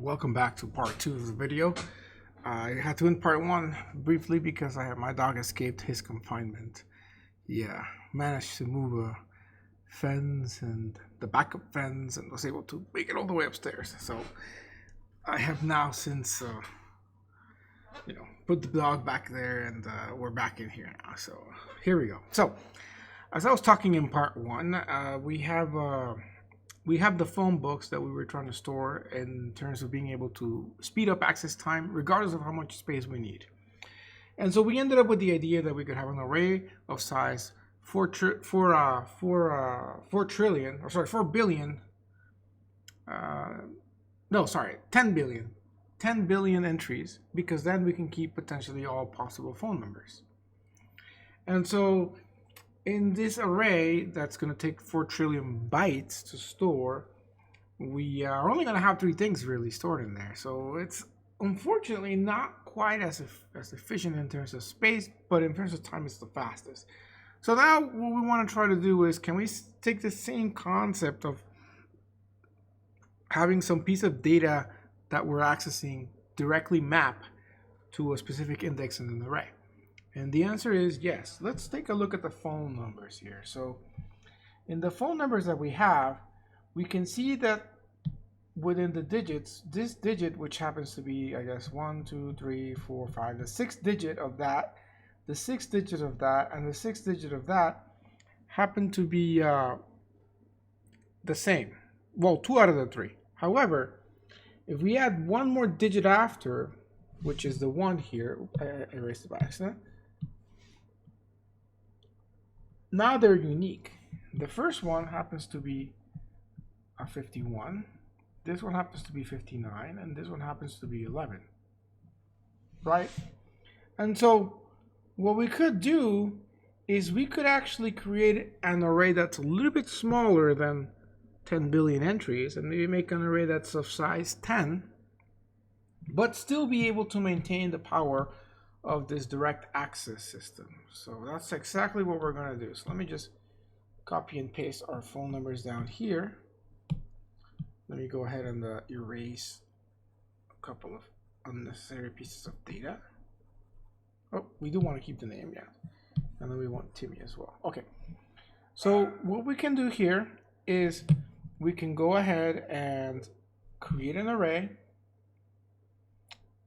Welcome back to part 2 of the video. I had to end part 1 briefly because my dog escaped his confinement. Yeah, managed to move a fence and the backup fence and was able to make it all the way upstairs. So I have now since put the dog back there, and we're back in here now. So here we go. So as I was talking in part 1, we have the phone books that we were trying to store in terms of being able to speed up access time regardless of how much space we need. And so we ended up with the idea that we could have an array of size 4 billion. 10 billion entries, because then we can keep potentially all possible phone numbers. And so in this array that's going to take 4 trillion bytes to store, we are only going to have 3 things really stored in there. So it's unfortunately not quite as efficient in terms of space, but in terms of time, it's the fastest. So now what we want to try to do is, can we take the same concept of having some piece of data that we're accessing directly map to a specific index in an array? And the answer is yes. Let's take a look at the phone numbers here. So in the phone numbers that we have, we can see that within the digits, this digit, which happens to be, I guess, 1, 2, 3, 4, 5, the 6th digit of that, the 6th digit of that, and the 6th digit of that happen to be the same. Well, 2 out of the 3. However, if we add one more digit after, which is the 1 here, I erased it by accident. Now they're unique. The first one happens to be a 51. This one happens to be 59, and this one happens to be 11. Right? And so what we could do is we could actually create an array that's a little bit smaller than 10 billion entries, and maybe make an array that's of size 10, but still be able to maintain the power of this direct access system. So that's exactly what we're going to do. So let me just copy and paste our phone numbers down here. Let me go ahead and erase a couple of unnecessary pieces of data. Oh, we do want to keep the name, yeah. And then we want Timmy as well. Okay. So what we can do here is we can go ahead and create an array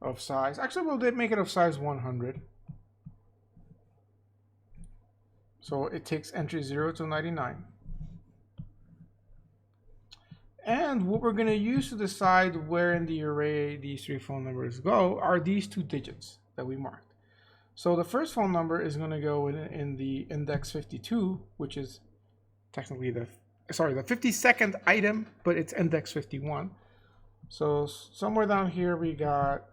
of size. Actually, we'll make it of size 100. So it takes entry 0 to 99. And what we're going to use to decide where in the array these 3 phone numbers go are these 2 digits that we marked. So the first phone number is going to go in the index 52, which is technically the 52nd item, but it's index 51. So somewhere down here we got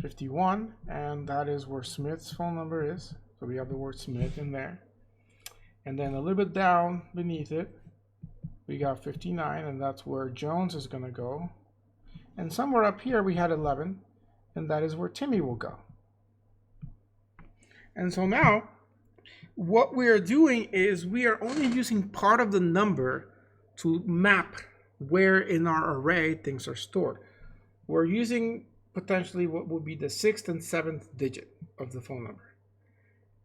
51, and that is where Smith's phone number is. So we have the word Smith in there. And then a little bit down beneath it, we got 59, and that's where Jones is going to go. And somewhere up here we had 11, and that is where Timmy will go. And so now what we are doing is we are only using part of the number to map where in our array things are stored. We're using potentially what would be the 6th and 7th digit of the phone number.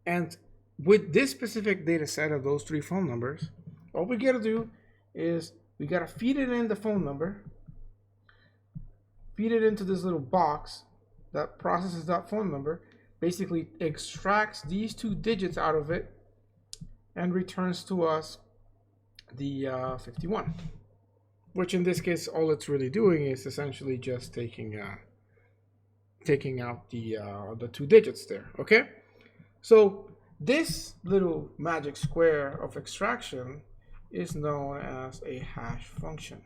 And with this specific data set of those 3 phone numbers, all we got to do is we got to feed it in the phone number, feed it into this little box that processes that phone number, basically extracts these 2 digits out of it, and returns to us the 51. Which in this case, all it's really doing is essentially just taking out the 2 digits there. Okay, so this little magic square of extraction is known as a hash function.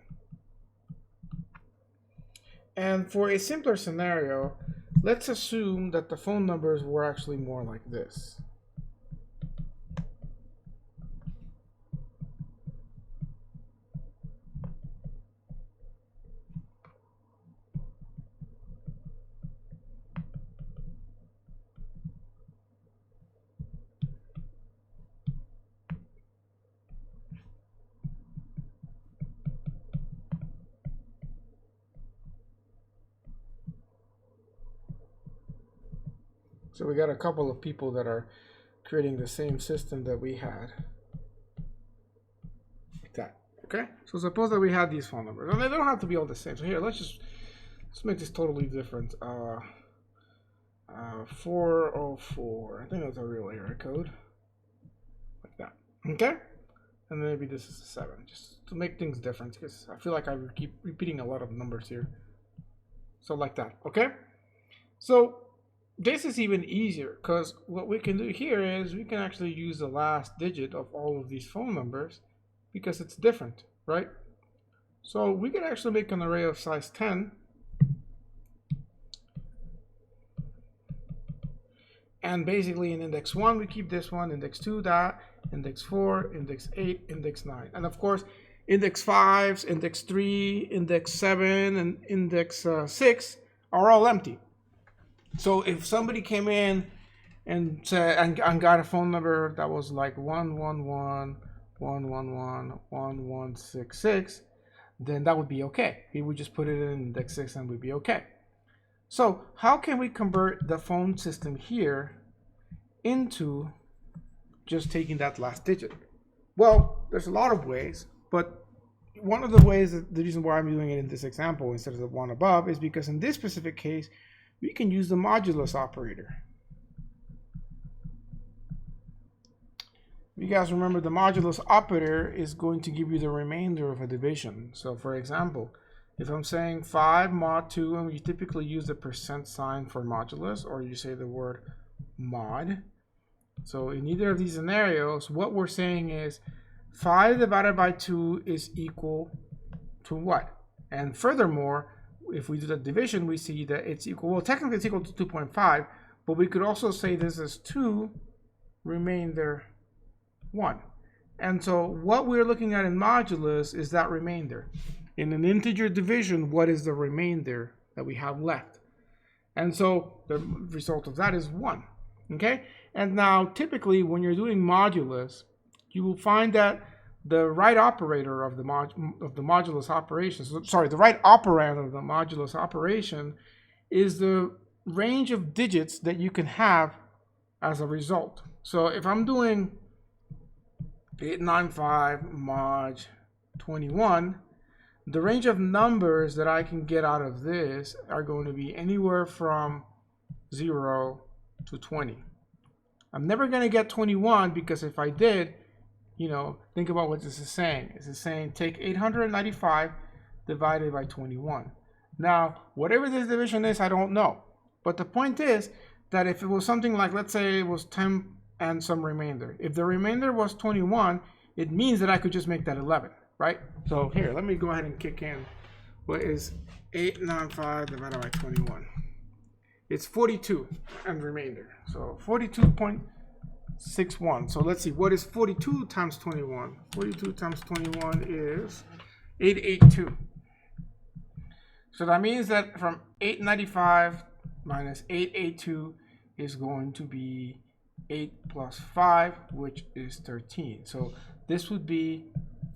And for a simpler scenario, let's assume that the phone numbers were actually more like this. So we got a couple of people that are creating the same system that we had. Like that. Okay? So suppose that we had these phone numbers. And they don't have to be all the same. So here, let's make this totally different. 404. I think that's a real area code. Like that. Okay? And maybe this is a 7. Just to make things different, because I feel like I keep repeating a lot of numbers here. So like that. Okay? So this is even easier, because what we can do here is we can actually use the last digit of all of these phone numbers because it's different, right? So we can actually make an array of size 10. And basically in index 1, we keep this one, index 2, that, index 4, index 8, index 9. And of course, index 5, index 3, index 7, and index 6 are all empty. So if somebody came in and said and got a phone number that was like 111-111-1166, then that would be okay. He would just put it in index 6 and we'd be okay. So how can we convert the phone system here into just taking that last digit? Well, there's a lot of ways, but one of the ways, the reason why I'm doing it in this example instead of the one above, is because in this specific case, we can use the modulus operator. You guys remember the modulus operator is going to give you the remainder of a division. So for example, if I'm saying 5 mod 2, and we typically use the percent sign for modulus, or you say the word mod. So in either of these scenarios, what we're saying is 5 divided by 2 is equal to what? And furthermore, if we do the division, we see that it's equal, well, technically it's equal to 2.5, but we could also say this is 2 remainder 1. And so what we're looking at in modulus is that remainder. In an integer division, what is the remainder that we have left? And so the result of that is 1. Okay? And now typically when you're doing modulus, you will find that the right operator of the modulus operation, sorry, the right operand of the modulus operation is the range of digits that you can have as a result. So if I'm doing 895 mod 21, the range of numbers that I can get out of this are going to be anywhere from 0 to 20. I'm never going to get 21 because if I did, you know, think about what this is saying. This is saying take 895 divided by 21. Now, whatever this division is, I don't know. But the point is that if it was something like, let's say it was 10 and some remainder. If the remainder was 21, it means that I could just make that 11, right? So here, let me go ahead and kick in. What is 895 divided by 21? It's 42 and remainder. So 42.61. So let's see, what is 42 times 21? 42 times 21 is 882. So that means that from 895 minus 882 is going to be 8 plus 5, which is 13. So this would be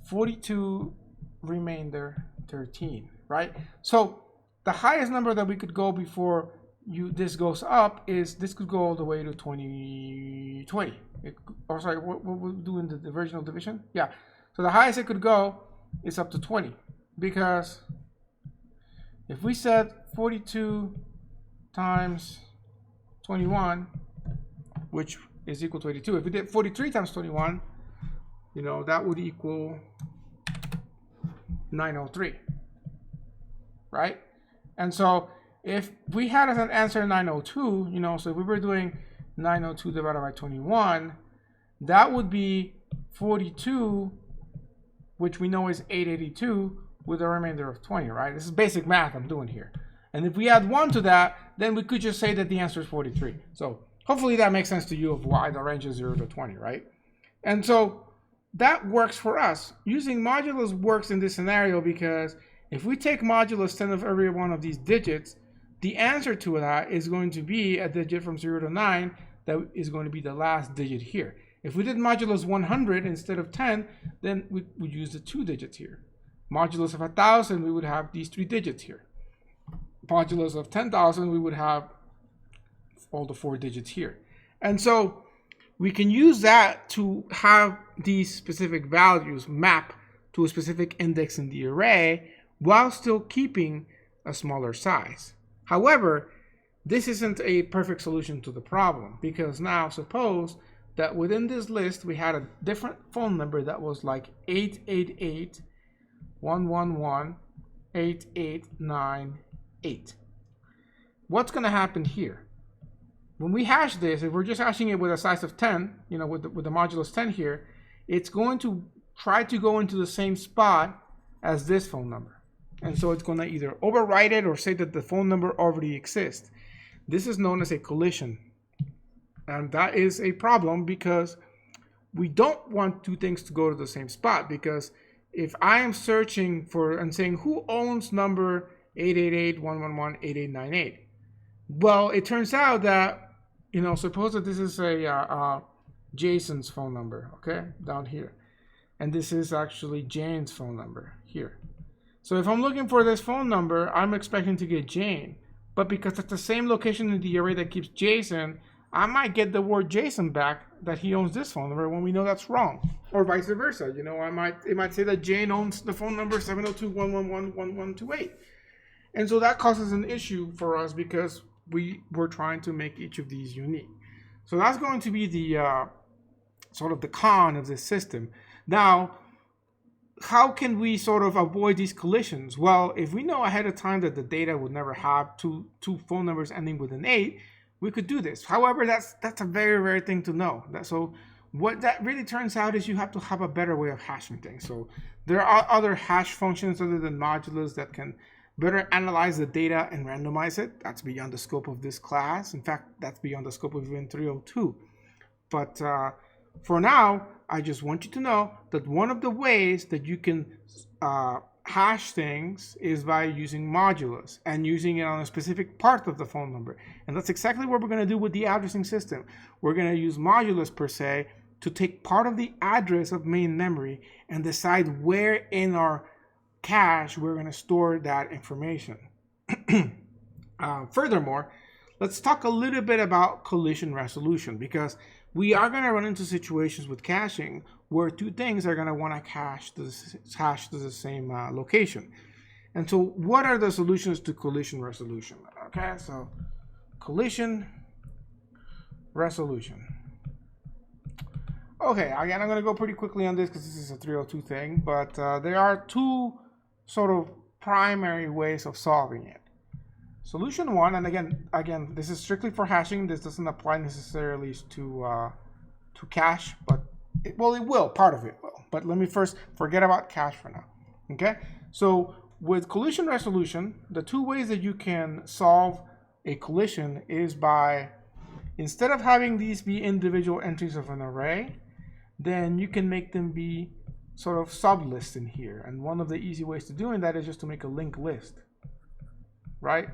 42 remainder 13, right? So the highest number that we could go before this goes up is this could go all the way to 20. Or sorry, what we'll do in the original division? Yeah. So the highest it could go is up to 20, because if we said 42 times 21, which is equal to 82. If we did 43 times 21, you know, that would equal 903, right? And so if we had as an answer 902, you know, so if we were doing 902 divided by 21, that would be 42, which we know is 882, with a remainder of 20, right? This is basic math I'm doing here. And if we add 1 to that, then we could just say that the answer is 43. So hopefully that makes sense to you of why the range is 0 to 20, right? And so that works for us. Using modulus works in this scenario because if we take modulus 10 of every one of these digits, the answer to that is going to be a digit from 0 to 9 that is going to be the last digit here. If we did modulus 100 instead of 10, then we would use the 2 digits here. Modulus of 1,000, we would have these 3 digits here. Modulus of 10,000, we would have all the 4 digits here. And so we can use that to have these specific values map to a specific index in the array while still keeping a smaller size. However, this isn't a perfect solution to the problem, because now suppose that within this list we had a different phone number that was like 888-111-8898. What's going to happen here? When we hash this, if we're just hashing it with a size of 10, you know, with the modulus 10 here, it's going to try to go into the same spot as this phone number. And so it's going to either overwrite it or say that the phone number already exists. This is known as a collision. And that is a problem because we don't want two things to go to the same spot, because if I am searching for and saying who owns number 888-111-8898, well, it turns out that, you know, suppose that this is a Jason's phone number, okay, down here. And this is actually Jane's phone number here. So if I'm looking for this phone number, I'm expecting to get Jane. But because it's the same location in the array that keeps Jason, I might get the word Jason back that he owns this phone number when we know that's wrong. Or vice versa. You know, it might say that Jane owns the phone number 702-111-1128. And so that causes an issue for us because we're trying to make each of these unique. So that's going to be the sort of the con of this system. Now, how can we sort of avoid these collisions? Well, if we know ahead of time that the data would never have two phone numbers ending with an 8, we could do this. However, that's a very rare thing to know. So what that really turns out is you have to have a better way of hashing things. So there are other hash functions other than modulus that can better analyze the data and randomize it. That's beyond the scope of this class. In fact, that's beyond the scope of even 302. But for now, I just want you to know that one of the ways that you can hash things is by using modulus and using it on a specific part of the phone number. And that's exactly what we're going to do with the addressing system. We're going to use modulus per se to take part of the address of main memory and decide where in our cache we're going to store that information. Furthermore, let's talk a little bit about collision resolution, because we are going to run into situations with caching where two things are going to want to cache to the same location. And so what are the solutions to collision resolution? Okay, so collision resolution. Okay, again, I'm going to go pretty quickly on this because this is a 302 thing, but there are two sort of primary ways of solving it. Solution one, and again, this is strictly for hashing. This doesn't apply necessarily to cache, but it will. Part of it will. But let me first forget about cache for now. Okay. So with collision resolution, the two ways that you can solve a collision is by, instead of having these be individual entries of an array, then you can make them be sort of sublists in here. And one of the easy ways to doing that is just to make a linked list, right?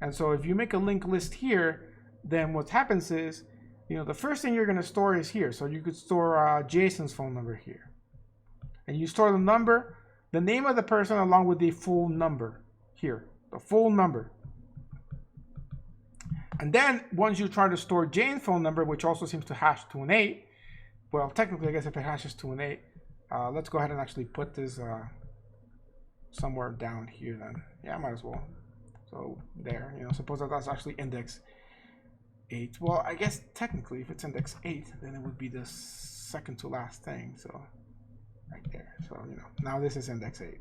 And so if you make a linked list here, then what happens is, you know, the first thing you're going to store is here. So you could store Jason's phone number here. And you store the number, the name of the person along with the full number here, the full number. And then once you try to store Jane's phone number, which also seems to hash to an 8, well, technically, I guess if it hashes to an 8, let's go ahead and actually put this somewhere down here then. Yeah, I might as well. So there, you know, suppose that that's actually index 8. Well, I guess technically if it's index 8, then it would be the second to last thing. So right there. So, you know, now this is index 8.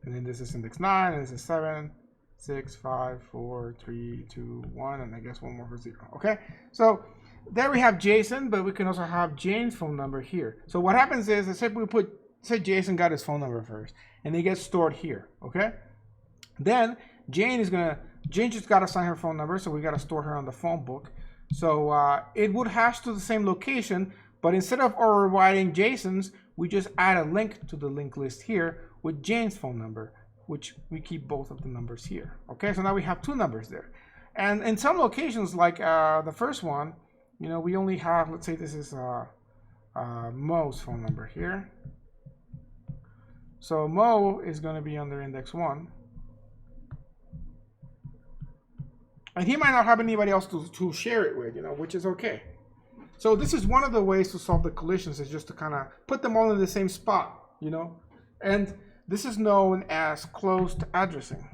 And then this is index 9, and this is 7, 6, 5, 4, 3, 2, 1, and I guess one more for 0. Okay? So there we have Jason, but we can also have Jane's phone number here. So what happens is, say Jason got his phone number first, and it gets stored here. Okay? Then Jane just got to assign her phone number, so we got to store her on the phone book. So it would hash to the same location, but instead of overriding Jason's, we just add a link to the linked list here with Jane's phone number, which we keep both of the numbers here. Okay, so now we have two numbers there. And in some locations, like the first one, you know, we only have, let's say this is Mo's phone number here. So Mo is going to be under index 1. And he might not have anybody else to share it with, which is okay. So this is one of the ways to solve the collisions, is just to kind of put them all in the same spot, And this is known as closed addressing.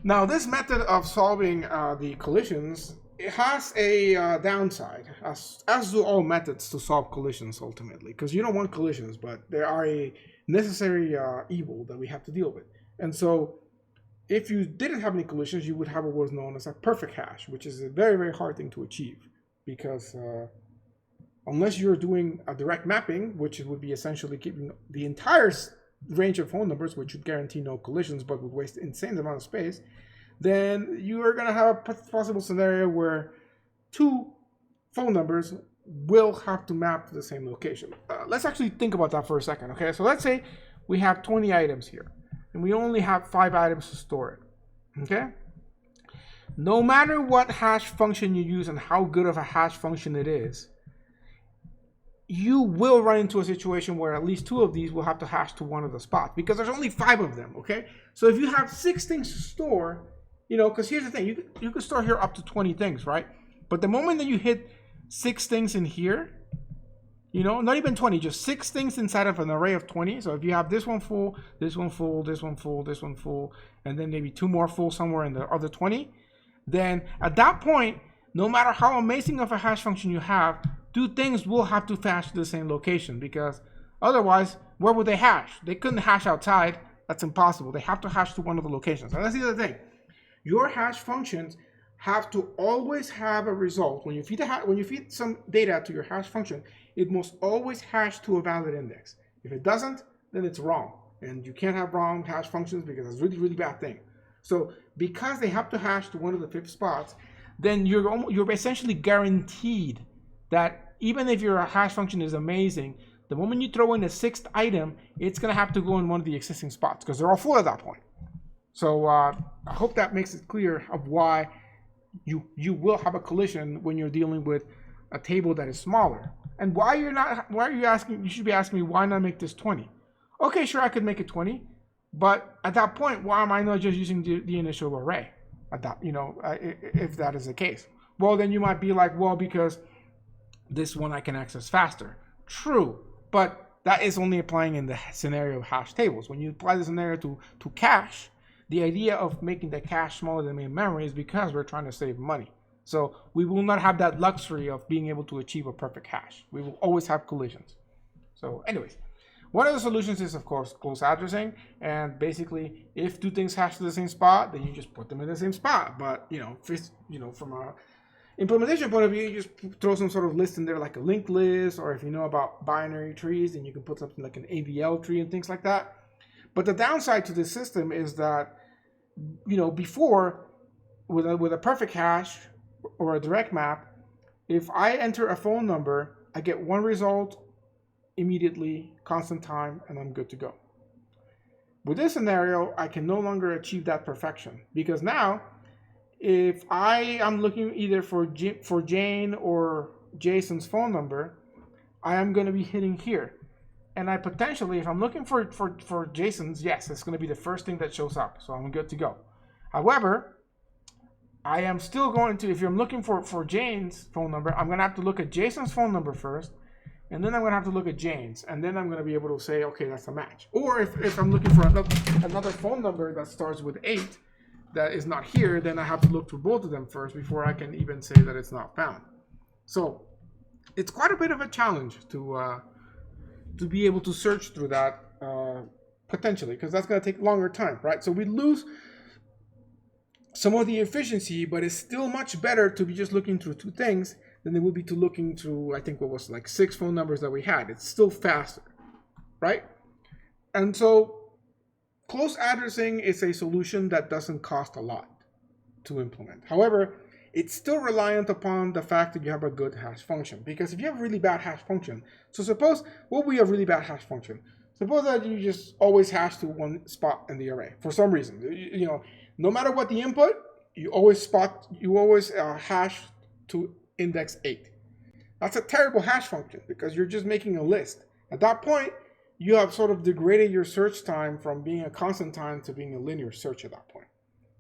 Now, this method of solving the collisions, it has a downside, as do all methods to solve collisions ultimately, because you don't want collisions, but they are a necessary evil that we have to deal with. And so if you didn't have any collisions, you would have what was known as a perfect hash, which is a very, very hard thing to achieve, because unless you're doing a direct mapping, which would be essentially keeping the entire range of phone numbers, which would guarantee no collisions but would waste an insane amount of space, then you are going to have a possible scenario where two phone numbers will have to map to the same location. Let's actually think about that for a second, okay? So let's say we have 20 items here, and we only have 5 items to store it, okay? No matter what hash function you use and how good of a hash function it is, you will run into a situation where at least 2 of these will have to hash to one of the spots, because there's only 5 of them, okay? So if you have 6 things to store, because here's the thing, you can store here up to 20 things, right? But the moment that you hit 6 things in here, not even 20, just 6 things inside of an array of 20. So if you have this one full, this one full, this one full, this one full, and then maybe 2 more full somewhere in the other 20, then at that point, no matter how amazing of a hash function you have, 2 things will have to hash to the same location, because otherwise, where would they hash? They couldn't hash outside. That's impossible. They have to hash to one of the locations. And that's the other thing. Your hash functions have to always have a result. When you feed some data to your hash function, it must always hash to a valid index. If it doesn't, then it's wrong. And you can't have wrong hash functions, because it's a really, really bad thing. So because they have to hash to one of the 5 spots, then you're essentially guaranteed that even if your hash function is amazing, the moment you throw in a 6th item, it's going to have to go in one of the existing spots, because they're all full at that point. So I hope that makes it clear of why you will have a collision when you're dealing with a table that is smaller. And you should be asking me, why not make this 20? Okay, sure, I could make it 20, but at that point, why am I not just using the initial array? At that, if that is the case. Well, then you might be like, well, because this one I can access faster. True, but that is only applying in the scenario of hash tables. When you apply the scenario to cache, the idea of making the cache smaller than main memory is because we're trying to save money. So we will not have that luxury of being able to achieve a perfect hash. We will always have collisions. So anyways, one of the solutions is, of course, close addressing. And basically, if 2 things hash to the same spot, then you just put them in the same spot. But, from a implementation point of view, you just throw some sort of list in there, like a linked list, or if you know about binary trees, then you can put something like an AVL tree and things like that. But the downside to this system is that, before, with a perfect hash or a direct map, if I enter a phone number, I get one result immediately, constant time, and I'm good to go. With this scenario, I can no longer achieve that perfection, because now, if I am looking either for Jane or Jason's phone number, I am going to be hitting here. And I potentially, if I'm looking for Jason's, yes, it's going to be the first thing that shows up. So I'm good to go. However, I am still going to, if I'm looking for Jane's phone number, I'm going to have to look at Jason's phone number first. And then I'm going to have to look at Jane's. And then I'm going to be able to say, okay, that's a match. Or if I'm looking for another phone number that starts with 8 that is not here, then I have to look through both of them first before I can even say that it's not found. So it's quite a bit of a challenge to be able to search through that potentially, because that's going to take longer time, right? So we lose some of the efficiency, but it's still much better to be just looking through 2 things than it would be to looking through, I think, what was like 6 phone numbers that we had. It's still faster, right? And so close addressing is a solution that doesn't cost a lot to implement. However, it's still reliant upon the fact that you have a good hash function. Because if you have a really bad hash function, so suppose, what would be a really bad hash function? Suppose that you just always hash to one spot in the array for some reason. No matter what the input, you always hash to index 8. That's a terrible hash function because you're just making a list. At that point, you have sort of degraded your search time from being a constant time to being a linear search at that point.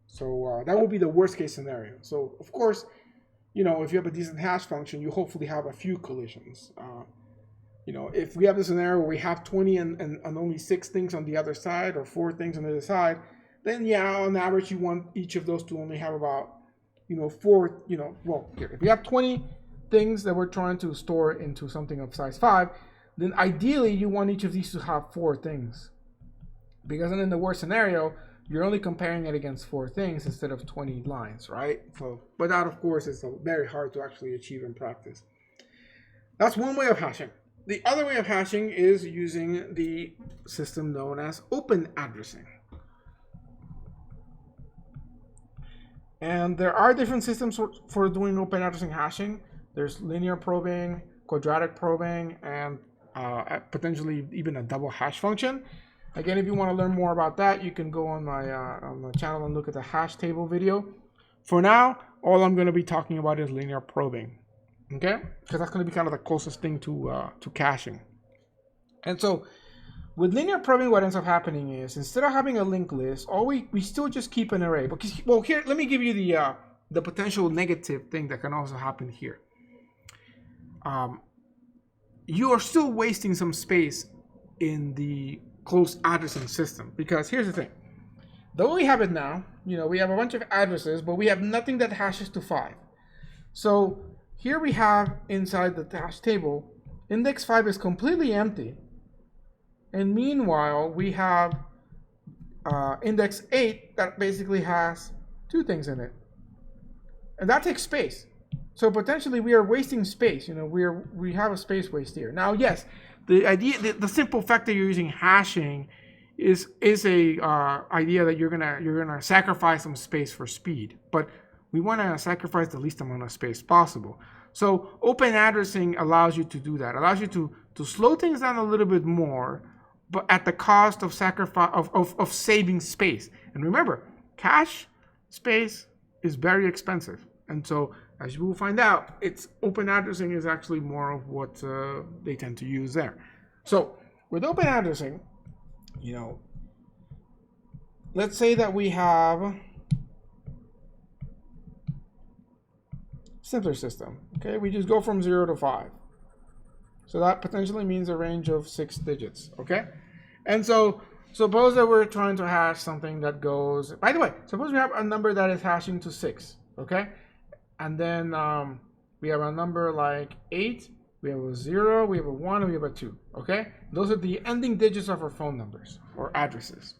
So that would be the worst case scenario. So of course, you know, if you have a decent hash function, you hopefully have a few collisions. You know, if we have this scenario where we have 20 and only 6 things on the other side, or 4 things on the other side, then yeah, on average, you want each of those to only have about, you know, 4, you know, well, here, if we have 20 things that we're trying to store into something of size 5, then ideally you want each of these to have 4 things. Because then in the worst scenario, you're only comparing it against 4 things instead of 20 lines, right? So, but that, of course, is very hard to actually achieve in practice. That's one way of hashing. The other way of hashing is using the system known as open addressing. And there are different systems for doing open addressing hashing. There's linear probing, quadratic probing, and potentially even a double hash function. Again, if you want to learn more about that, you can go on my channel and look at the hash table video. For now, all I'm going to be talking about is linear probing, okay? Because that's going to be kind of the closest thing to caching. And so, with linear probing, what ends up happening is instead of having a linked list, we still just keep an array. Because, well, here, let me give you the potential negative thing that can also happen here. You are still wasting some space in the close addressing system, because here's the thing. The way we have it now, you know, we have a bunch of addresses, but we have nothing that hashes to 5. So here we have inside the hash table, index 5 is completely empty. And meanwhile, we have index 8 that basically has 2 things in it. And that takes space. So potentially we are wasting space. You know, we have a space waste here. Now, yes, the idea, the simple fact that you're using hashing is a idea that you're gonna sacrifice some space for speed, but we want to sacrifice the least amount of space possible. So open addressing allows you to do that. Allows you to slow things down a little bit more, but at the cost of sacrifice of saving space. And remember, cache space is very expensive, and so as you will find out, open addressing is actually more of what they tend to use there. So with open addressing, you know, let's say that we have simpler system. Okay, we just go from 0 to 5. So that potentially means a range of 6 digits. Okay, and so suppose that we're trying to hash something that goes. By the way, suppose we have a number that is hashing to 6. Okay. And then we have a number like 8, we have a 0, we have a 1, and we have a 2, okay? Those are the ending digits of our phone numbers or addresses.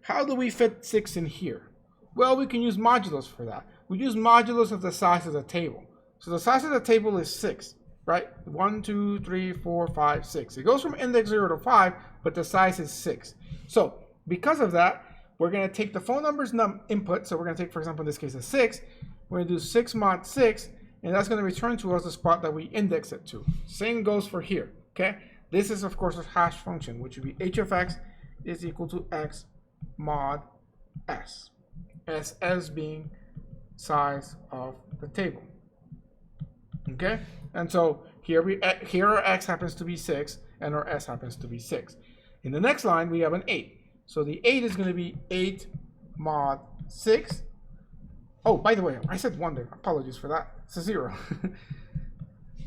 How do we fit 6 in here? Well, we can use modulus for that. We use modulus of the size of the table. So the size of the table is 6, right? 1, 2, 3, 4, 5, 6. It goes from index 0 to 5, but the size is 6. So because of that, we're going to take the phone number's input. So we're going to take, for example, in this case, a 6. We're going to do 6 mod 6, and that's going to return to us the spot that we index it to. Same goes for here, okay? This is, of course, a hash function, which would be h of x is equal to x mod s. S being size of the table, okay? And so here our x happens to be 6, and our s happens to be 6. In the next line, we have an 8. So the 8 is going to be 8 mod 6. Oh, by the way, I said 1 there. Apologies for that. It's a 0.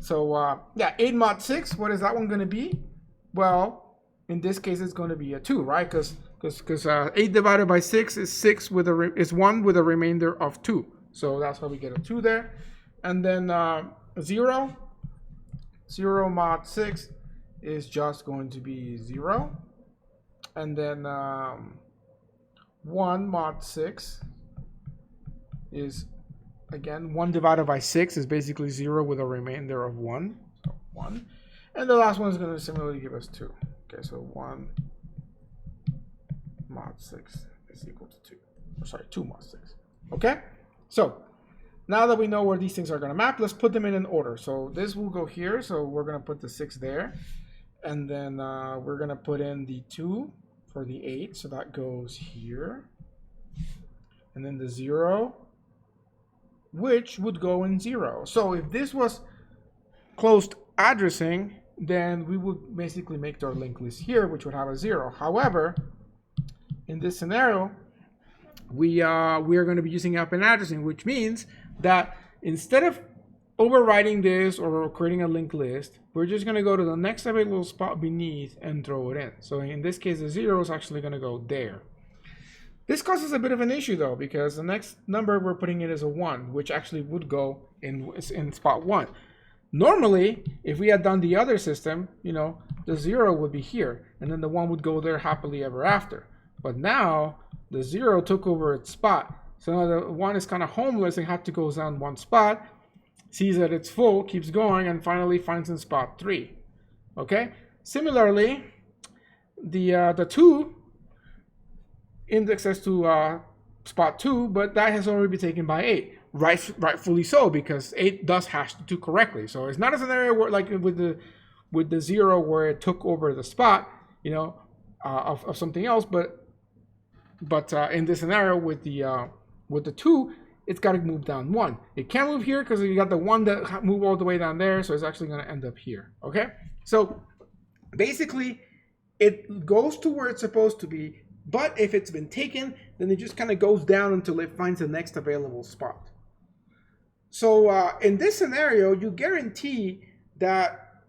So, yeah, 8 mod 6. What is that one going to be? Well, in this case, it's going to be a 2, right? Because 8 divided by 6 is 1 with a remainder of 2. So that's why we get a 2 there. And then 0 mod 6 is just going to be 0. And then 1 mod 6 is, again, 1 divided by 6 is basically 0 with a remainder of 1. So 1. And the last one is going to similarly give us 2. Okay, so 1 mod 6 is equal to 2. Or sorry, 2 mod 6. Okay? So now that we know where these things are going to map, let's put them in an order. So this will go here. So we're going to put the 6 there. And then we're going to put in the 2 for the 8. So that goes here. And then the 0, which would go in 0. So if this was closed addressing, then we would basically make our linked list here, which would have a 0. However, in this scenario, we are going to be using append addressing, which means that instead of overriding this or creating a linked list, we're just going to go to the next available spot beneath and throw it in. So in this case, the 0 is actually going to go there. This causes a bit of an issue though, because the next number we're putting in is a 1, which actually would go in spot 1. Normally, if we had done the other system, you know, the 0 would be here, and then the 1 would go there happily ever after. But now, the 0 took over its spot. So now the 1 is kind of homeless and had to go down one spot, sees that it's full, keeps going, and finally finds in spot 3. Okay? Similarly, the 2 indexes to spot 2, but that has already been taken by 8. Rightfully so, because 8 does hash the 2 correctly. So it's not a scenario where, like with the 0, where it took over the spot, you know, of something else. But in this scenario with the 2, it's got to move down 1. It can't move here because you got the 1 that move all the way down there, so it's actually going to end up here. Okay, so basically it goes to where it's supposed to be, but if it's been taken, then it just kind of goes down until it finds the next available spot. So in this scenario, you guarantee that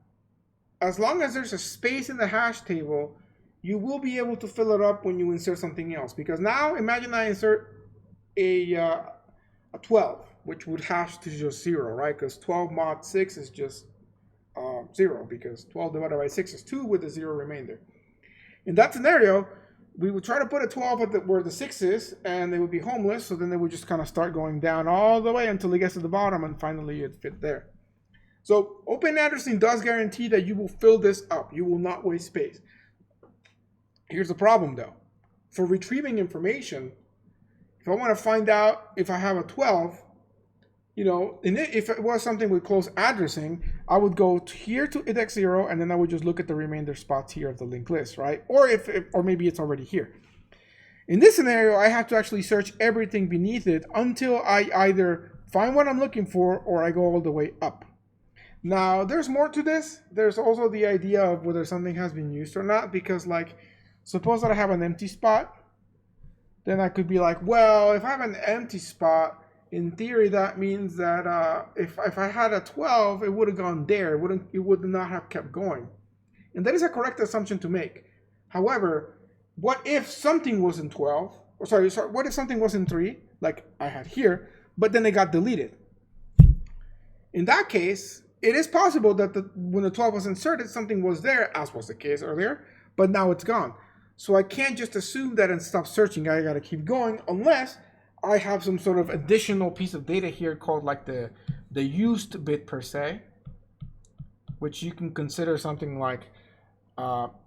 as long as there's a space in the hash table, you will be able to fill it up when you insert something else. Because now imagine I insert a 12, which would hash to just 0, right? Because 12 mod 6 is just 0, because 12 divided by 6 is 2 with a 0 remainder. In that scenario, we would try to put a 12 at where the 6 is, and they would be homeless, so then they would just kind of start going down all the way until it gets to the bottom, and finally it fit there. So open addressing does guarantee that you will fill this up. You will not waste space. Here's the problem though. For retrieving information, if I want to find out if I have a 12, you know, if it was something with close addressing, I would go here to index 0, and then I would just look at the remainder spots here of the linked list, right? Or or maybe it's already here. In this scenario, I have to actually search everything beneath it until I either find what I'm looking for or I go all the way up. Now, there's more to this. There's also the idea of whether something has been used or not, because like, suppose that I have an empty spot, then I could be like, well, if I have an empty spot, in theory, that means that if I had a 12, it would have gone there. It would not have kept going. And that is a correct assumption to make. However, what if something was in 12? Or sorry, what if something was in 3, like I had here, but then it got deleted? In that case, it is possible that when the 12 was inserted, something was there, as was the case earlier, but now it's gone. So I can't just assume that and stop searching. I got to keep going unless I have some sort of additional piece of data here called like the used bit per se, which you can consider something like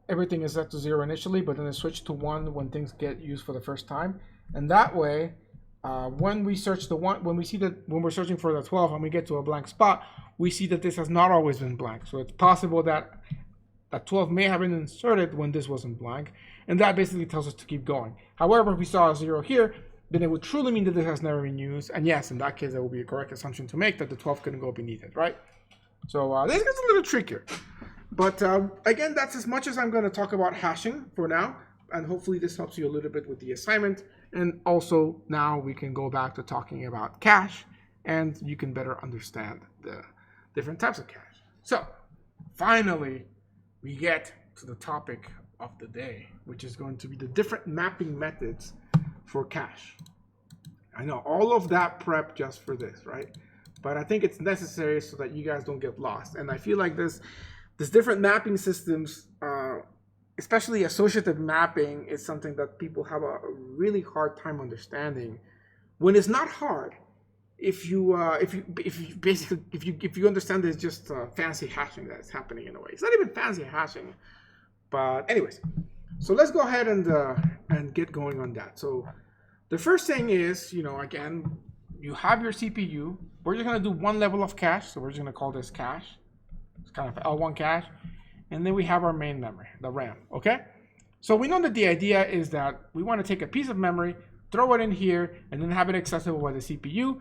everything is set to 0 initially, but then it switched to 1 when things get used for the first time. And that way, when we search the 1, when we're searching for the 12 and we get to a blank spot, we see that this has not always been blank. So it's possible that that 12 may have been inserted when this wasn't blank, and that basically tells us to keep going. However, if we saw a 0 here, then it would truly mean that this has never been used. And yes, in that case, that would be a correct assumption to make that the 12 couldn't go beneath it, right? So this gets a little trickier. But again, that's as much as I'm going to talk about hashing for now. And hopefully this helps you a little bit with the assignment. And also now we can go back to talking about cache, and you can better understand the different types of cache. So finally, we get to the topic of the day, which is going to be the different mapping methods for cache. I know all of that prep just for this, right? But I think it's necessary so that you guys don't get lost. And I feel like this different mapping systems, especially associative mapping, is something that people have a really hard time understanding. When it's not hard, if you understand it's just fancy hashing that is happening in a way. It's not even fancy hashing, but anyways. So let's go ahead and get going on that. So the first thing is, again, you have your CPU. We're just going to do one level of cache. So we're just going to call this cache. It's kind of L1 cache. And then we have our main memory, the RAM, okay? So we know that the idea is that we want to take a piece of memory, throw it in here, and then have it accessible by the CPU.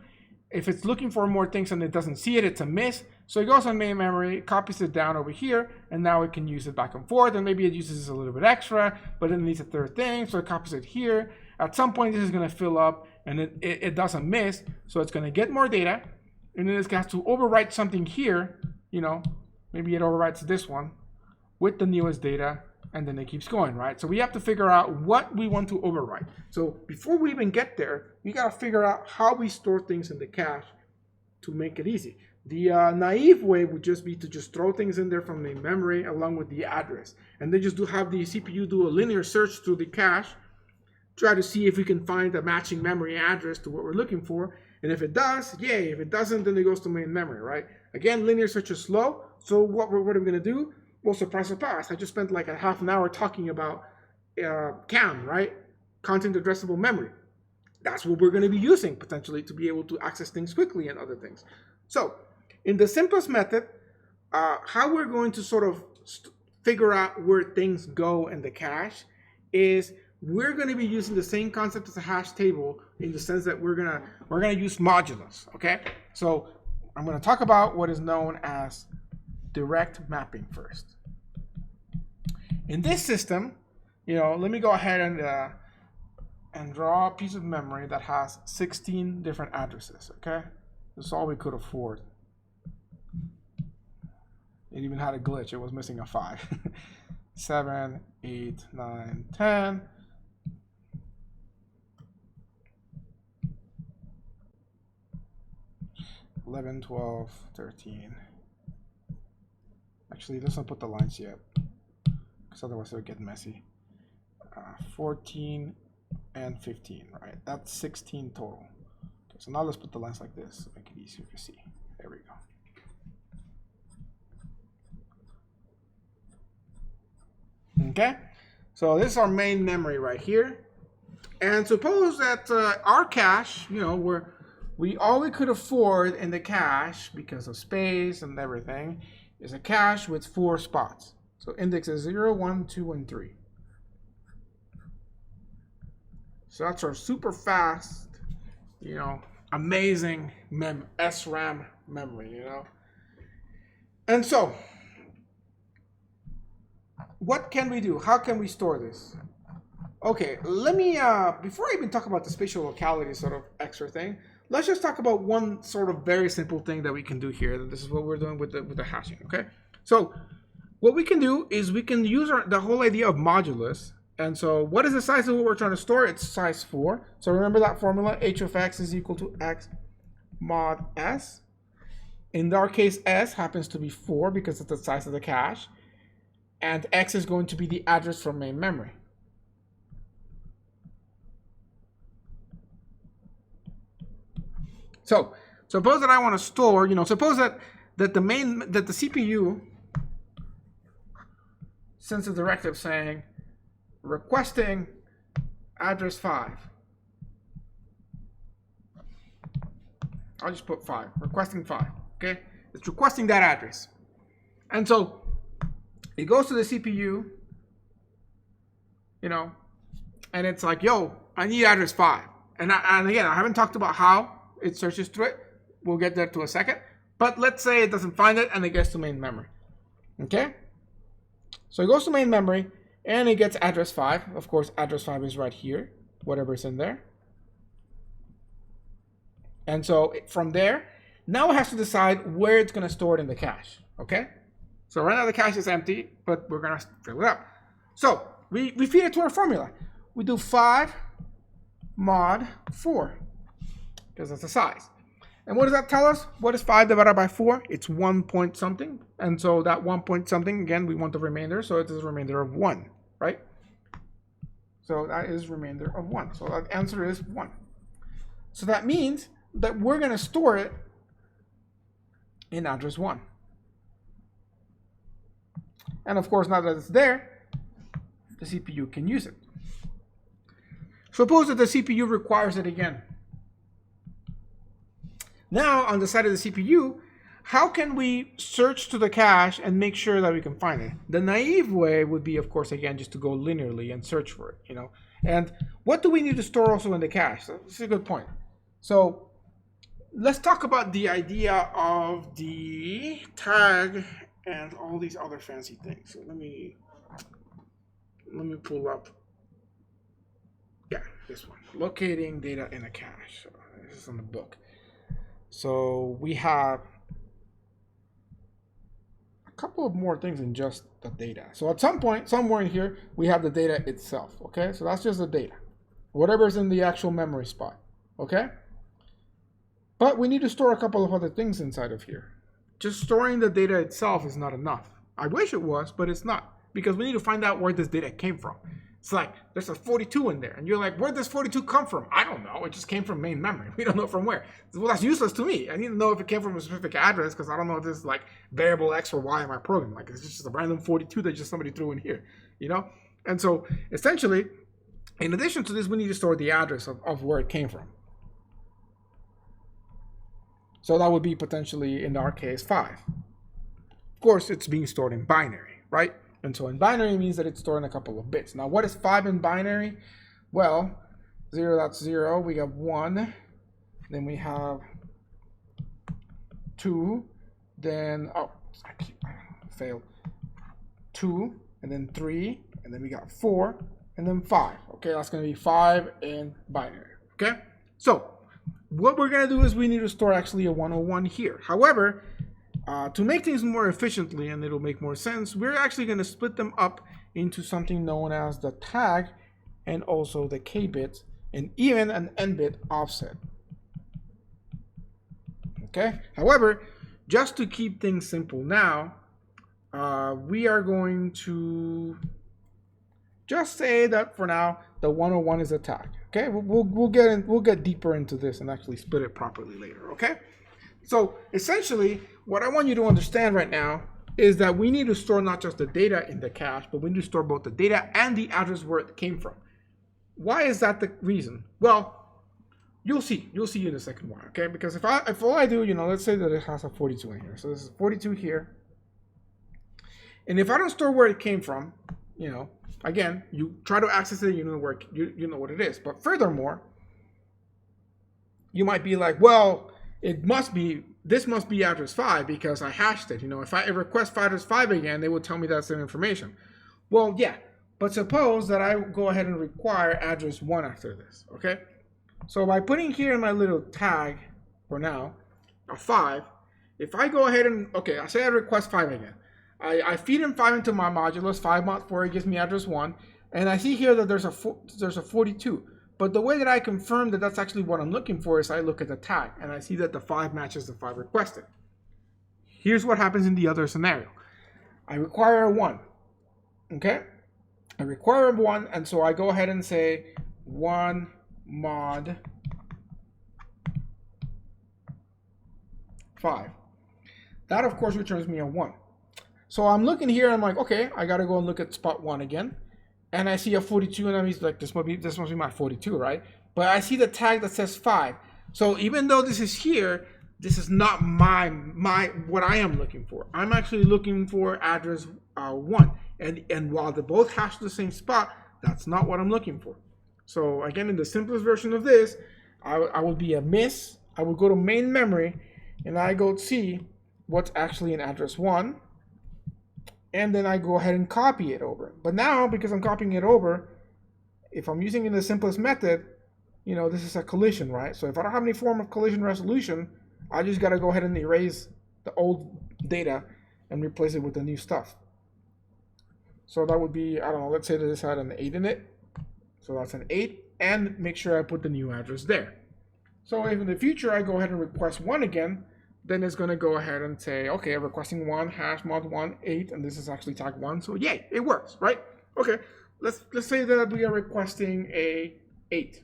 if it's looking for more things and it doesn't see it, it's a miss. So it goes on main memory, copies it down over here, and now it can use it back and forth. And maybe it uses a little bit extra, but it needs a third thing, so it copies it here. At some point, this is going to fill up, and it doesn't miss, so it's going to get more data, and then it has to overwrite something here. Maybe it overwrites this one with the newest data, and then it keeps going, right? So we have to figure out what we want to overwrite. So before we even get there, we got to figure out how we store things in the cache to make it easy. The naive way would just be to just throw things in there from the memory along with the address, and then just have the CPU do a linear search through the cache, try to see if we can find a matching memory address to what we're looking for. And if it does, yay. If it doesn't, then it goes to main memory, right? Again, linear search is slow. So what are we going to do? Well, surprise, surprise. I just spent like a half an hour talking about CAM, right? Content addressable memory. That's what we're going to be using potentially to be able to access things quickly and other things. So in the simplest method, how we're going to sort of figure out where things go in the cache is we're going to be using the same concept as a hash table in the sense that we're gonna use modulus. Okay, so I'm going to talk about what is known as direct mapping first. In this system, let me go ahead and draw a piece of memory that has 16 different addresses. Okay, that's all we could afford. It even had a glitch. It was missing a 5. 7, 8, 9, 10. 11, 12, 13. Actually, let's not put the lines yet, because otherwise it'll get messy. 14 and 15, right? That's 16 total. Okay, so now let's put the lines like this, make it easier to see. There we go. Okay, so this is our main memory right here. And suppose that our cache, all we could afford in the cache, because of space and everything, is a cache with 4 spots. So indexes 0, 1, 2, and 3. So that's our super fast, amazing SRAM memory, And so, what can we do? How can we store this? Okay, let me, before I even talk about the spatial locality sort of extra thing, let's just talk about one sort of very simple thing that we can do here. This is what we're doing with the hashing, okay? So what we can do is we can use the whole idea of modulus. And so what is the size of what we're trying to store? It's size 4. So remember that formula, h of x is equal to x mod s. In our case, s happens to be 4 because it's the size of the cache. And x is going to be the address from main memory. So suppose that I want to store, suppose that the CPU sends a directive saying requesting address 5. I'll just put 5, requesting 5, okay? It's requesting that address. And so it goes to the CPU, and it's like, yo, I need address 5. And again, I haven't talked about how it searches through it. We'll get there to a second. But let's say it doesn't find it and it gets to main memory. Okay? So it goes to main memory and it gets address 5. Of course, address 5 is right here, whatever's in there. And so from there, now it has to decide where it's going to store it in the cache. Okay? So right now the cache is empty, but we're going to fill it up. So we feed it to our formula. We do 5 mod 4. Because that's the size. And what does that tell us? What is 5 divided by 4? It's 1 point something. And so that 1 point something, again, we want the remainder. So it is a remainder of 1, right? So that is remainder of 1. So the answer is 1. So that means that we're going to store it in address 1. And of course, now that it's there, the CPU can use it. Suppose that the CPU requires it again. Now, on the side of the CPU, how can we search to the cache and make sure that we can find it? The naive way would be, of course, again, just to go linearly and search for it, And what do we need to store also in the cache? So this is a good point. So let's talk about the idea of the tag and all these other fancy things. So let me pull up, yeah, this one, locating data in a cache. So this is on the book. So we have a couple of more things than just the data. So at some point, somewhere in here, we have the data itself, okay? So that's just the data, whatever's in the actual memory spot, okay? But we need to store a couple of other things inside of here. Just storing the data itself is not enough. I wish it was, but it's not, because we need to find out where this data came from. It's like, there's a 42 in there, and you're like, where does 42 come from? I don't know, it just came from main memory. We don't know from where. Well, that's useless to me. I need to know if it came from a specific address, because I don't know if this is like variable X or Y in my program. Like, it's just a random 42 that just somebody threw in here, you know? And so, essentially, in addition to this, we need to store the address of where it came from. So that would be potentially, in our case, 5. Of course, it's being stored in binary, right? And so in binary means that it's stored in a couple of bits. Now, what is 5 in binary? Well, 0, that's 0. We have 1. Then we have 2. Then, oh, I failed. 2, and then 3, and then we got 4, and then 5. Okay, that's going to be 5 in binary. Okay? So, what we're going to do is we need to store actually a 101 here. However, to make things more efficiently, and it'll make more sense, we're actually going to split them up into something known as the tag and also the k-bit and even an n-bit offset. Okay? However, just to keep things simple now, we are going to just say that for now, the 101 is a tag. Okay? We'll get deeper into this and actually split it properly later. Okay? So essentially, what I want you to understand right now is that we need to store not just the data in the cache, but we need to store both the data and the address where it came from. Why is that the reason? Well, you'll see in a second why, okay? Because if all I do, let's say that it has a 42 in here. So this is 42 here. And if I don't store where it came from, again, you try to access it, you know what it is. But furthermore, you might be like, well, this must be address 5 because I hashed it. If I request address 5 again, they would tell me that same information. Well, yeah, but suppose that I go ahead and require address 1 after this, okay? So by putting here in my little tag, for now, a 5, if I go ahead and, okay, I say I request 5 again. I feed in 5 into my modulus, 5 mod 4, it gives me address 1, and I see here that there's a 42. But the way that I confirm that that's actually what I'm looking for is I look at the tag and I see that the 5 matches the 5 requested. Here's what happens in the other scenario. I require a 1, okay? I require a 1, and so I go ahead and say 1 mod 5. That, of course, returns me a 1. So I'm looking here and I'm like, okay, I got to go and look at spot 1 again. And I see a 42, and I'm like, this must be my 42, right? But I see the tag that says 5. So even though this is here, this is not what I am looking for. I'm actually looking for address 1. And while they both hash the same spot, that's not what I'm looking for. So again, in the simplest version of this, I would be a miss. I would go to main memory, and I go see what's actually in address 1. And then I go ahead and copy it over. But now, because I'm copying it over, if I'm using it in the simplest method, this is a collision, right? So if I don't have any form of collision resolution, I just got to go ahead and erase the old data and replace it with the new stuff. So that would be, I don't know, let's say that this had an 8 in it. So that's an 8, and make sure I put the new address there. So if in the future I go ahead and request 1 again, then it's going to go ahead and say, okay, I'm requesting 1 hash mod 1 8, and this is actually tag 1, so yay, it works, right? Okay, let's say that we are requesting a 8.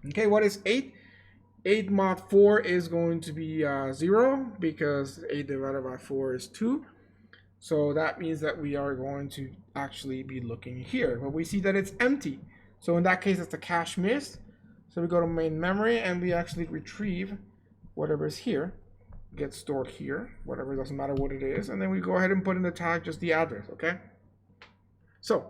Okay, what is 8? 8 mod 4 is going to be 0 because 8 divided by 4 is 2. So that means that we are going to actually be looking here, but we see that it's empty. So in that case, it's a cache miss. So we go to main memory and we actually retrieve whatever is here. Gets stored here, whatever, doesn't matter what it is, and then we go ahead and put in the tag just the address, okay? So,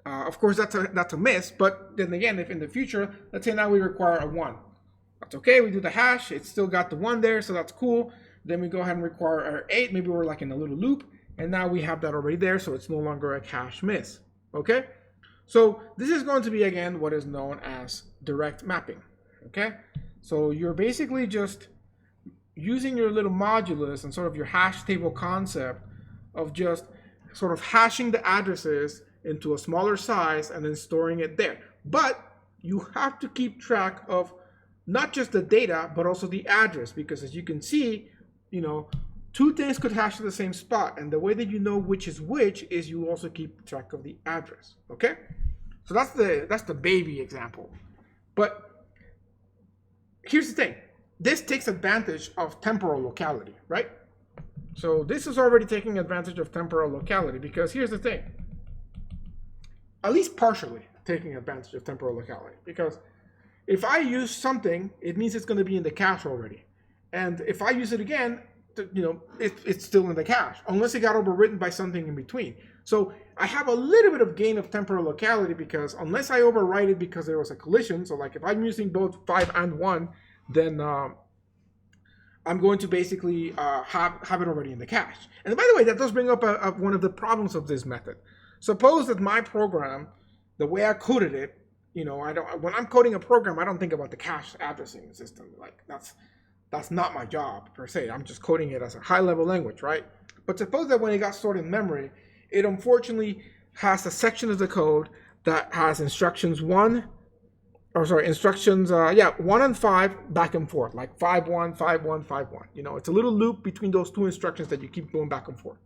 of course, that's a miss, but then again, if in the future, let's say now we require a 1. That's okay. We do the hash. It's still got the 1 there, so that's cool. Then we go ahead and require our 8. Maybe we're like in a little loop. And now we have that already there, so it's no longer a cache miss. Okay? So this is going to be, again, what is known as direct mapping. Okay? So you're basically just using your little modulus and sort of your hash table concept of just sort of hashing the addresses into a smaller size and then storing it there. But you have to keep track of not just the data, but also the address, because as you can see, you know, two things could hash to the same spot, and the way that you know which is you also keep track of the address. Okay, so that's the baby example. But here's the thing: this takes advantage of temporal locality, right? So this is already taking advantage of temporal locality, because here's the thing: at least partially taking advantage of temporal locality, because if I use something, it means it's going to be in the cache already, and if I use it again, you know, it's still in the cache, unless it got overwritten by something in between. So I have a little bit of gain of temporal locality, because unless I overwrite it because there was a collision, so like if I'm using both 5 and 1, then I'm going to basically have it already in the cache. And by the way, that does bring up one of the problems of this method. Suppose that my program, the way I coded it, you know, when I'm coding a program, I don't think about the cache addressing system. Like that's not my job per se. I'm just coding it as a high-level language, right? But suppose that when it got stored in memory, it unfortunately has a section of the code that has instructions 1 and 5 back and forth, like 5-1, 5-1, 5-1. You know, it's a little loop between those two instructions that you keep going back and forth.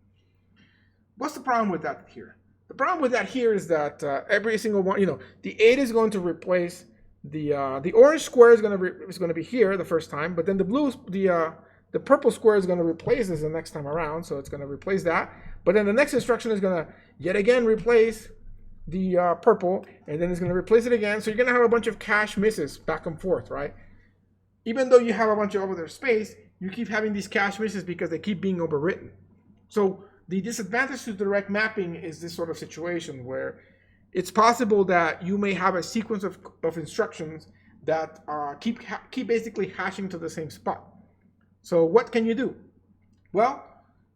What's the problem with that here? The problem with that here is that every single one, you know, the 8 is going to replace the orange square is going to be here the first time, but then the purple square is going to replace this the next time around, so it's going to replace that. But then the next instruction is going to yet again replace the purple, and then it's going to replace it again. So you're going to have a bunch of cache misses back and forth, right? Even though you have a bunch of other space, you keep having these cache misses because they keep being overwritten. So the disadvantage to direct mapping is this sort of situation where it's possible that you may have a sequence of instructions that keep basically hashing to the same spot. So what can you do? Well,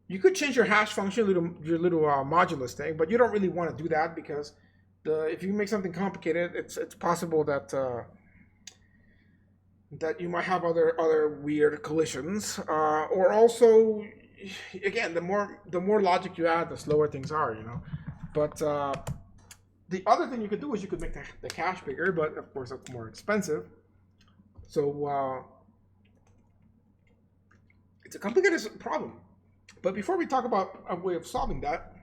you could change your hash function, your little modulus thing, but you don't really want to do that, because if you make something complicated, it's possible that that you might have other weird collisions, or also, again, the more logic you add, the slower things are, you know. But the other thing you could do is you could make the cache bigger, but of course that's more expensive. So it's a complicated problem. But before we talk about a way of solving that,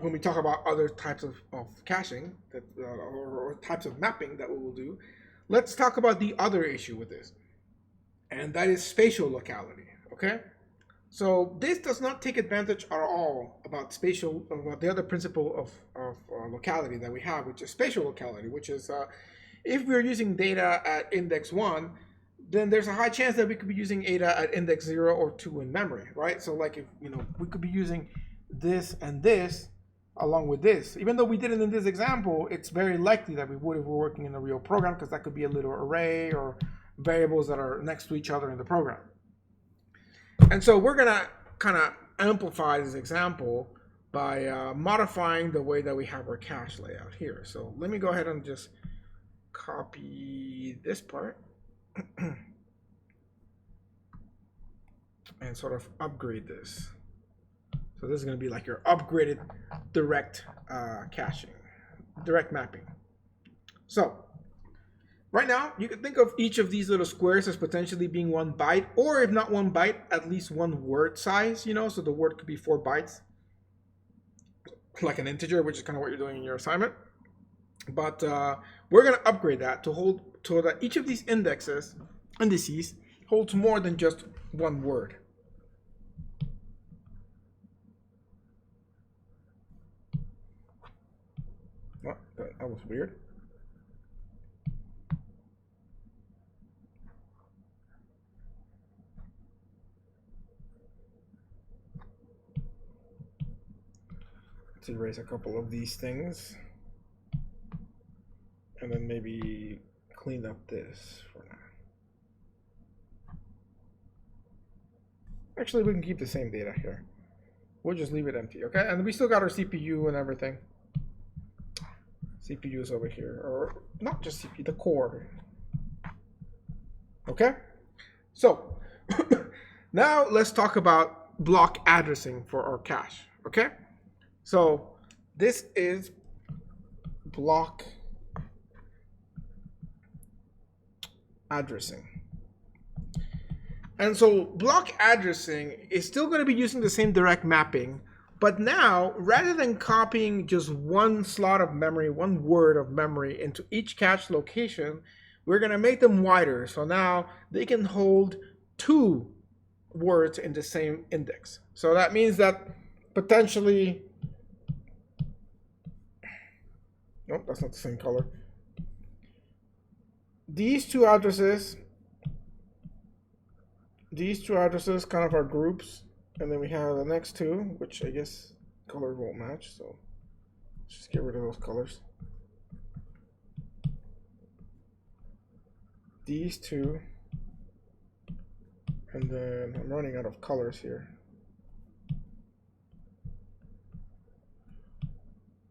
when we talk about other types of caching or types of mapping that we will do, let's talk about the other issue with this, and that is spatial locality. Okay, so this does not take advantage at all about the other principle of locality that we have, which is spatial locality, which is if we're using data at index 1, then there's a high chance that we could be using data at index 0 or 2 in memory, right? So like, if you know, we could be using this and this along with this. Even though we didn't in this example, it's very likely that we would if we're working in a real program, because that could be a little array or variables that are next to each other in the program. And so we're gonna kind of amplify this example by modifying the way that we have our cache layout here. So let me go ahead and just copy this part and sort of upgrade this. So this is going to be like your upgraded direct caching, direct mapping. So right now you can think of each of these little squares as potentially being 1 byte, or if not 1 byte, at least 1 word size, you know, so the word could be 4 bytes, like an integer, which is kind of what you're doing in your assignment. But we're going to upgrade that so that each of these indices holds more than just 1 word. What? That was weird. Let's erase a couple of these things, and then maybe clean up this for now. Actually, we can keep the same data here. We'll just leave it empty, okay? And we still got our CPU and everything. CPU is over here, or not just CPU, the core. Okay? So, now let's talk about block addressing for our cache, okay? So, this is block addressing. And so block addressing is still going to be using the same direct mapping, but now rather than copying just one slot of memory, one word of memory into each cache location, we're going to make them wider. So now they can hold 2 words in the same index. So that means that potentially, nope, that's not the same color. These two addresses kind of are groups, and then we have the next 2, which I guess color won't match, so let's just get rid of those colors. These 2, and then I'm running out of colors here.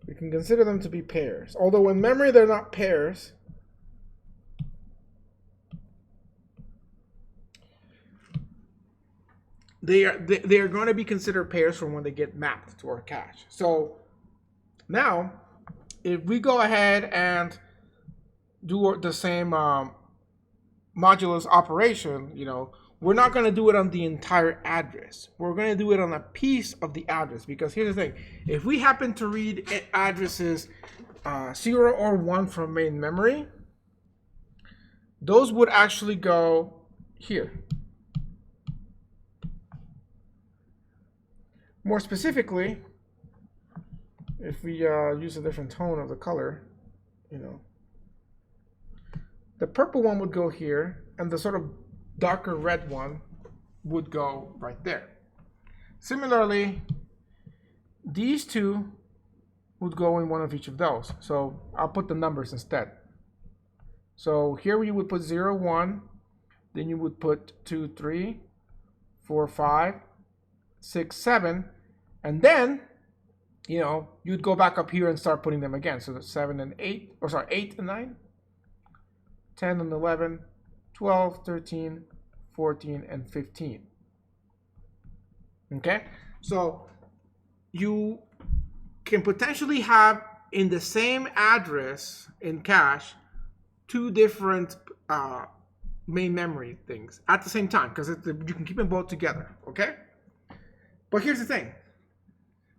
We can consider them to be pairs, although in memory they're not pairs. They are going to be considered pairs from when they get mapped to our cache. So now, if we go ahead and do the same modulus operation, you know, we're not going to do it on the entire address. We're going to do it on a piece of the address, because here's the thing: if we happen to read addresses 0 or 1 from main memory, those would actually go here. More specifically, if we use a different tone of the color, you know, the purple one would go here, and the sort of darker red one would go right there. Similarly, these 2 would go in one of each of those. So I'll put the numbers instead. So here you would put 0, 1, then you would put 2, 3, 4, 5, 6, 7, and then, you know, you'd go back up here and start putting them again. So that's 7 and 8, or sorry, 8 and 9, 10 and 11, 12, 13, 14, and 15. Okay? So you can potentially have in the same address in cache 2 different main memory things at the same time, because you can keep them both together, okay? But here's the thing.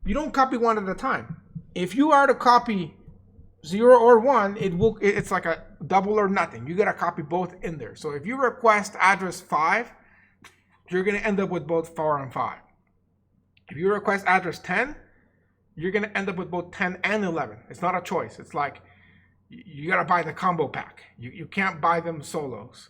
You don't copy one at a time. If you are to copy 0 or 1, it's like a double or nothing. You gotta copy both in there. So if you request address 5, you're gonna end up with both 4 and 5. If you request address 10, you're gonna end up with both 10 and 11. It's not a choice. It's like you gotta buy the combo pack. You can't buy them solos.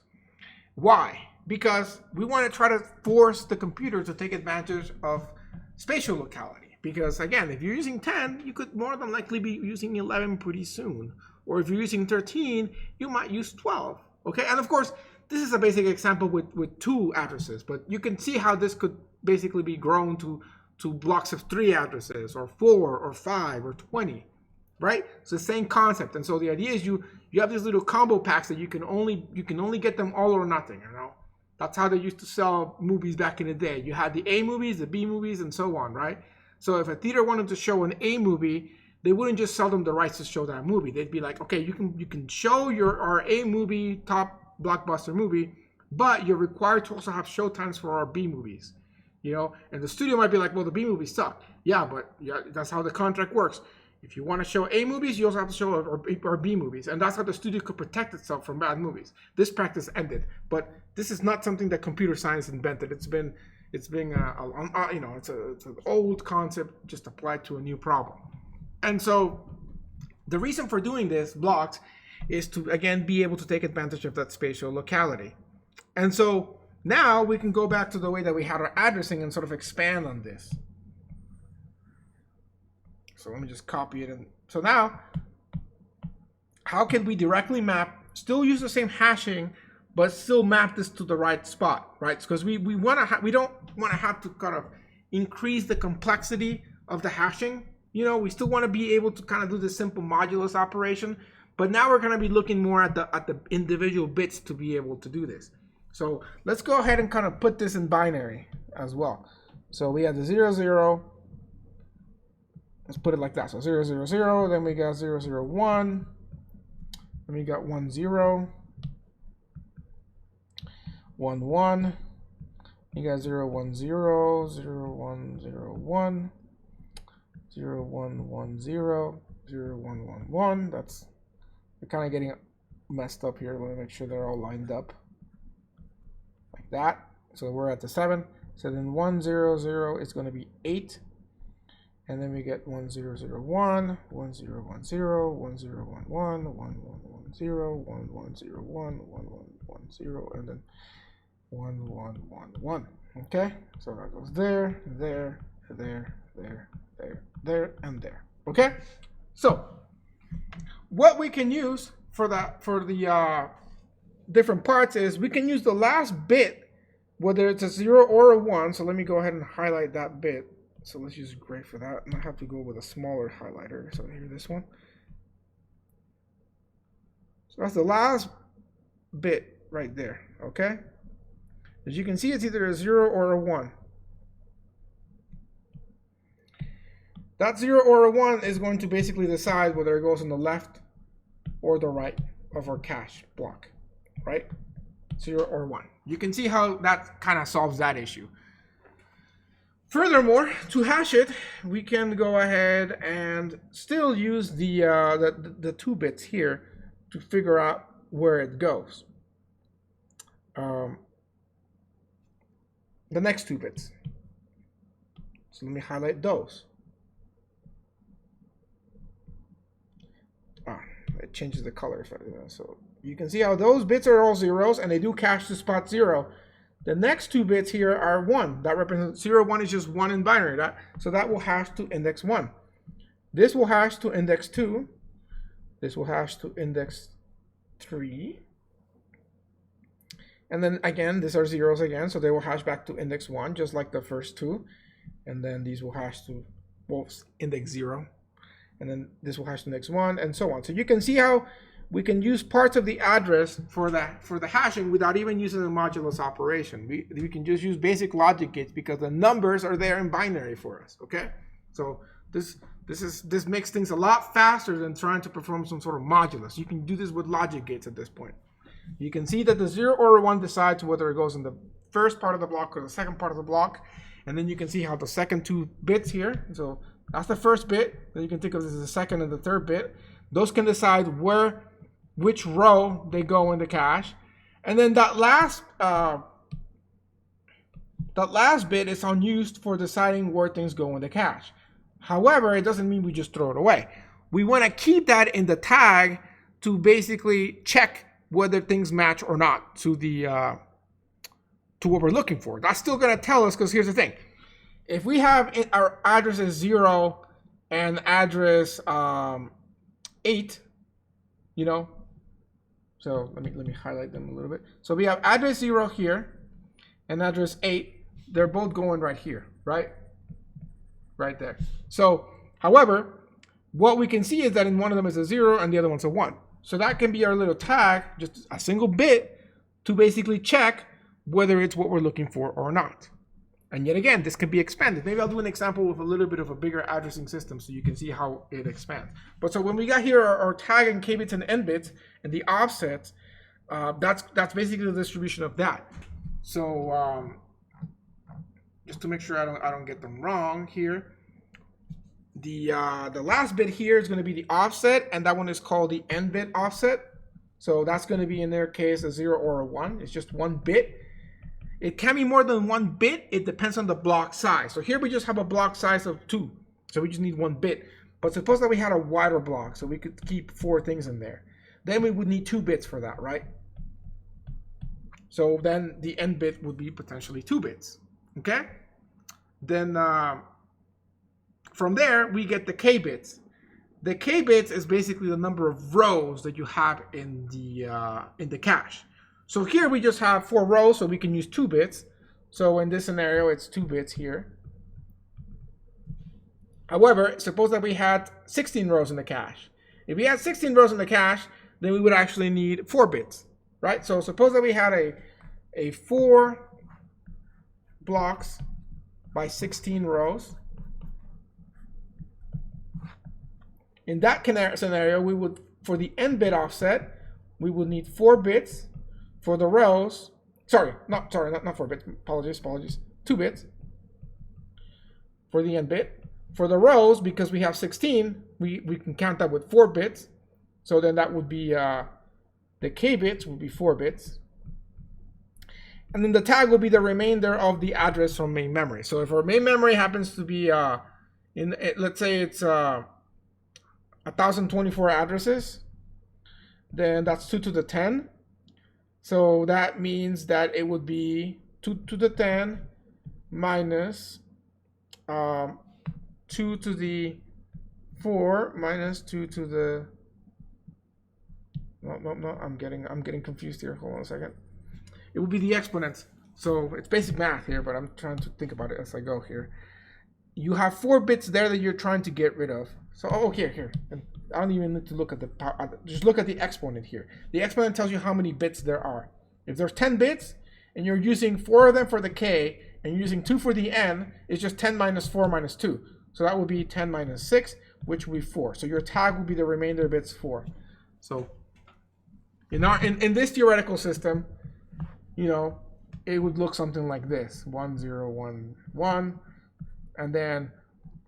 Why? Because we want to try to force the computer to take advantage of spatial locality. Because again, if you're using 10, you could more than likely be using 11 pretty soon. Or if you're using 13, you might use 12. Okay, and of course, this is a basic example with 2 addresses, but you can see how this could basically be grown to blocks of 3 addresses, or 4, or 5, or 20, right? It's the same concept. And so the idea is you have these little combo packs that you can only get them all or nothing, you know? That's how they used to sell movies back in the day. You had the A movies, the B movies, and so on, right? So if a theater wanted to show an A movie, they wouldn't just sell them the rights to show that movie. They'd be like, okay, you can show our A movie, top blockbuster movie, but you're required to also have show times for our B movies, you know? And the studio might be like, well, the B movies suck. Yeah, but that's how the contract works. If you want to show A movies, you also have to show our B movies. And that's how the studio could protect itself from bad movies. This practice ended. But this is not something that computer science invented. It's an old concept just applied to a new problem. And so the reason for doing this, blocks, is to, again, be able to take advantage of that spatial locality. And so now we can go back to the way that we had our addressing and sort of expand on this. So let me just copy it. And so now, how can we directly map still use the same hashing, but still map this to the right spot, right? Because we don't want to have to kind of increase the complexity of the hashing. You know, we still want to be able to kind of do this simple modulus operation, but now we're going to be looking more at the individual bits to be able to do this. So let's go ahead and kind of put this in binary as well. So we have the 0, 0. Let's put it like that. So 0, 0, 0. Then we got 0, 0, 1. Then we got 1, 0. 1, 1. You got 0, 1, 0. 0, 1, 0, 1. 0, 1, 1, 0. 0, 1, 1, 1. That's, we're kind of getting messed up here. Let me make sure they're all lined up like that. So we're at the 7. So then 1, 0, 0 is going to be 8. And then we get 1, 0, 0, 1, 1, 0, 1, 0, 1, 0, 1, 1, 1, 1, 1, 0, 1, 1, 0, 1, 1, 1, 1, 0, and then 1, 1, 1, 1. Okay, so that goes there, there, there, there, there, there, and there. Okay, so what we can use for the different parts is we can use the last bit, whether it's a 0 or a 1. So let me go ahead and highlight that bit. So let's use gray for that, and I have to go with a smaller highlighter. So here, this one. So that's the last bit right there, okay? As you can see, it's either a 0 or a 1. That 0 or a 1 is going to basically decide whether it goes on the left or the right of our cache block, right? 0 or 1. You can see how that kind of solves that issue. Furthermore, to hash it, we can go ahead and still use the 2 bits here to figure out where it goes. The next 2 bits. So let me highlight those. It changes the color if I do that. So you can see how those bits are all zeros, and they do cache to spot 0. The next 2 bits here are 1. That represents 0, 1 is just 1 in binary. So that will hash to index 1. This will hash to index 2. This will hash to index 3. And then again, these are zeros again, so they will hash back to index 1, just like the first 2. And then these will hash to, well, index 0. And then this will hash to index 1, and so on. So you can see how we can use parts of the address for the hashing without even using the modulus operation. We can just use basic logic gates because the numbers are there in binary for us. Okay, so this makes things a lot faster than trying to perform some sort of modulus. You can do this with logic gates at this point. You can see that the 0 or 1 decides whether it goes in the first part of the block or the second part of the block, and then you can see how the second 2 bits here. So that's the first bit. Then you can think of this as the second and the third bit. Those can decide which row they go in the cache, and then that last bit is unused for deciding where things go in the cache. However, it doesn't mean we just throw it away. We want to keep that in the tag to basically check whether things match or not to what we're looking for. That's still going to tell us, because here's the thing: if we have our address is 0 and address 8, you know. So let me highlight them a little bit. So we have address 0 here and address 8. They're both going right here, right? Right there. So, however, what we can see is that in one of them is a 0 and the other one's a 1. So that can be our little tag, just a single bit, to basically check whether it's what we're looking for or not. And yet again, this can be expanded. Maybe I'll do an example with a little bit of a bigger addressing system so you can see how it expands. But so when we got here our tag and k bits and n bits and the offsets, that's basically the distribution of that. So just to make sure I don't get them wrong here, the last bit here is going to be the offset, and that one is called the n bit offset. So that's going to be in their case a 0 or a 1. It's just 1 bit. It can be more than 1 bit. It depends on the block size. So here we just have a block size of 2. So we just need 1 bit. But suppose that we had a wider block, so we could keep 4 things in there. Then we would need 2 bits for that, right? So then the n bit would be potentially 2 bits. Okay? Then from there, we get the k bits. the k bits is basically the number of rows that you have in the cache. So here we just have 4 rows, so we can use 2 bits. So in this scenario, it's 2 bits here. However, suppose that we had 16 rows in the cache. If we had 16 rows in the cache, then we would actually need 4 bits, right? So suppose that we had a 4 blocks by 16 rows. In that scenario, we would, for the n bit offset, we would need 4 bits for the rows. Not 4 bits. Apologies. 2 bits for the n bit. For the rows, because we have 16, we can count that with 4 bits. So then that would be, the k bits would be 4 bits. And then the tag will be the remainder of the address from main memory. So if our main memory happens to be, let's say it's 1024 addresses, then that's 2 to the 10. So that means that it would be 2 to the 10 minus 2 to the 4 minus 2 to the... No, I'm getting confused here. Hold on a second. It would be the exponent. So it's basic math here, but I'm trying to think about it as I go here. You have 4 bits there that you're trying to get rid of. So, here. And I don't even need to look at the power. Just look at the exponent here. The exponent tells you how many bits there are. If there's 10 bits, and you're using 4 of them for the k, and you're using 2 for the n, it's just 10 minus 4 minus 2. So that would be 10 minus 6, which would be 4. So your tag will be the remainder bits 4. So in this theoretical system, it would look something like this: 1 0 1 1, and then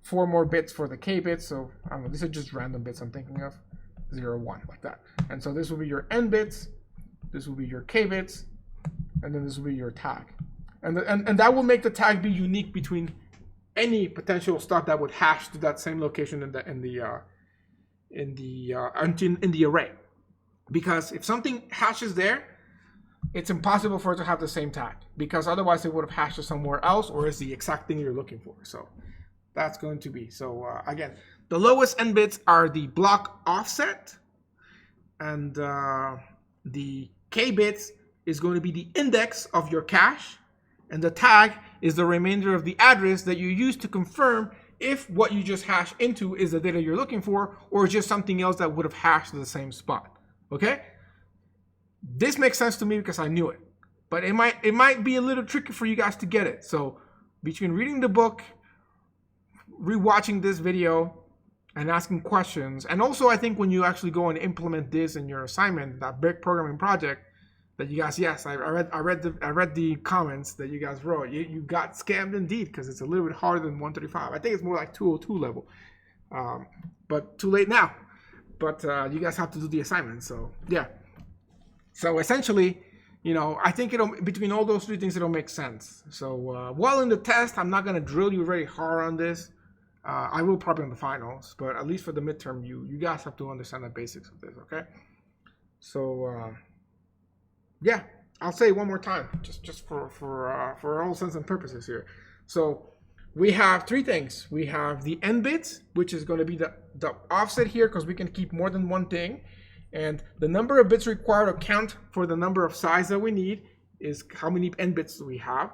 4 more bits for the k bits. So I don't know, these are just random bits I'm thinking of. 0 1, like that. And so this will be your n bits, this will be your k bits, and then this will be your tag. And that will make the tag be unique between any potential stuff that would hash to that same location in the array. Because if something hashes there, it's impossible for it to have the same tag, because otherwise it would have hashed to somewhere else, or is the exact thing you're looking for. So that's going to be. So again, the lowest n bits are the block offset, and the k bits is going to be the index of your cache, and the tag is the remainder of the address that you use to confirm if what you just hashed into is the data you're looking for, or just something else that would have hashed to the same spot. Okay? This makes sense to me because I knew it, but it might be a little tricky for you guys to get it. So between reading the book, rewatching this video, and asking questions, and also I think when you actually go and implement this in your assignment, that big programming project that you guys, yes, I read the comments that you guys wrote. You got scammed indeed, because it's a little bit harder than 135. I think it's more like 202 level, but too late now. But you guys have to do the assignment. So yeah. So essentially, I think between all those 3 things, it'll make sense. So while in the test, I'm not going to drill you very hard on this. I will probably in the finals, but at least for the midterm, you guys have to understand the basics of this, okay? So yeah, I'll say it one more time, just for all sense and purposes here. So we have 3 things. We have the n bits, which is going to be the offset here, because we can keep more than one thing. And the number of bits required to count for the number of size that we need is how many n bits do we have.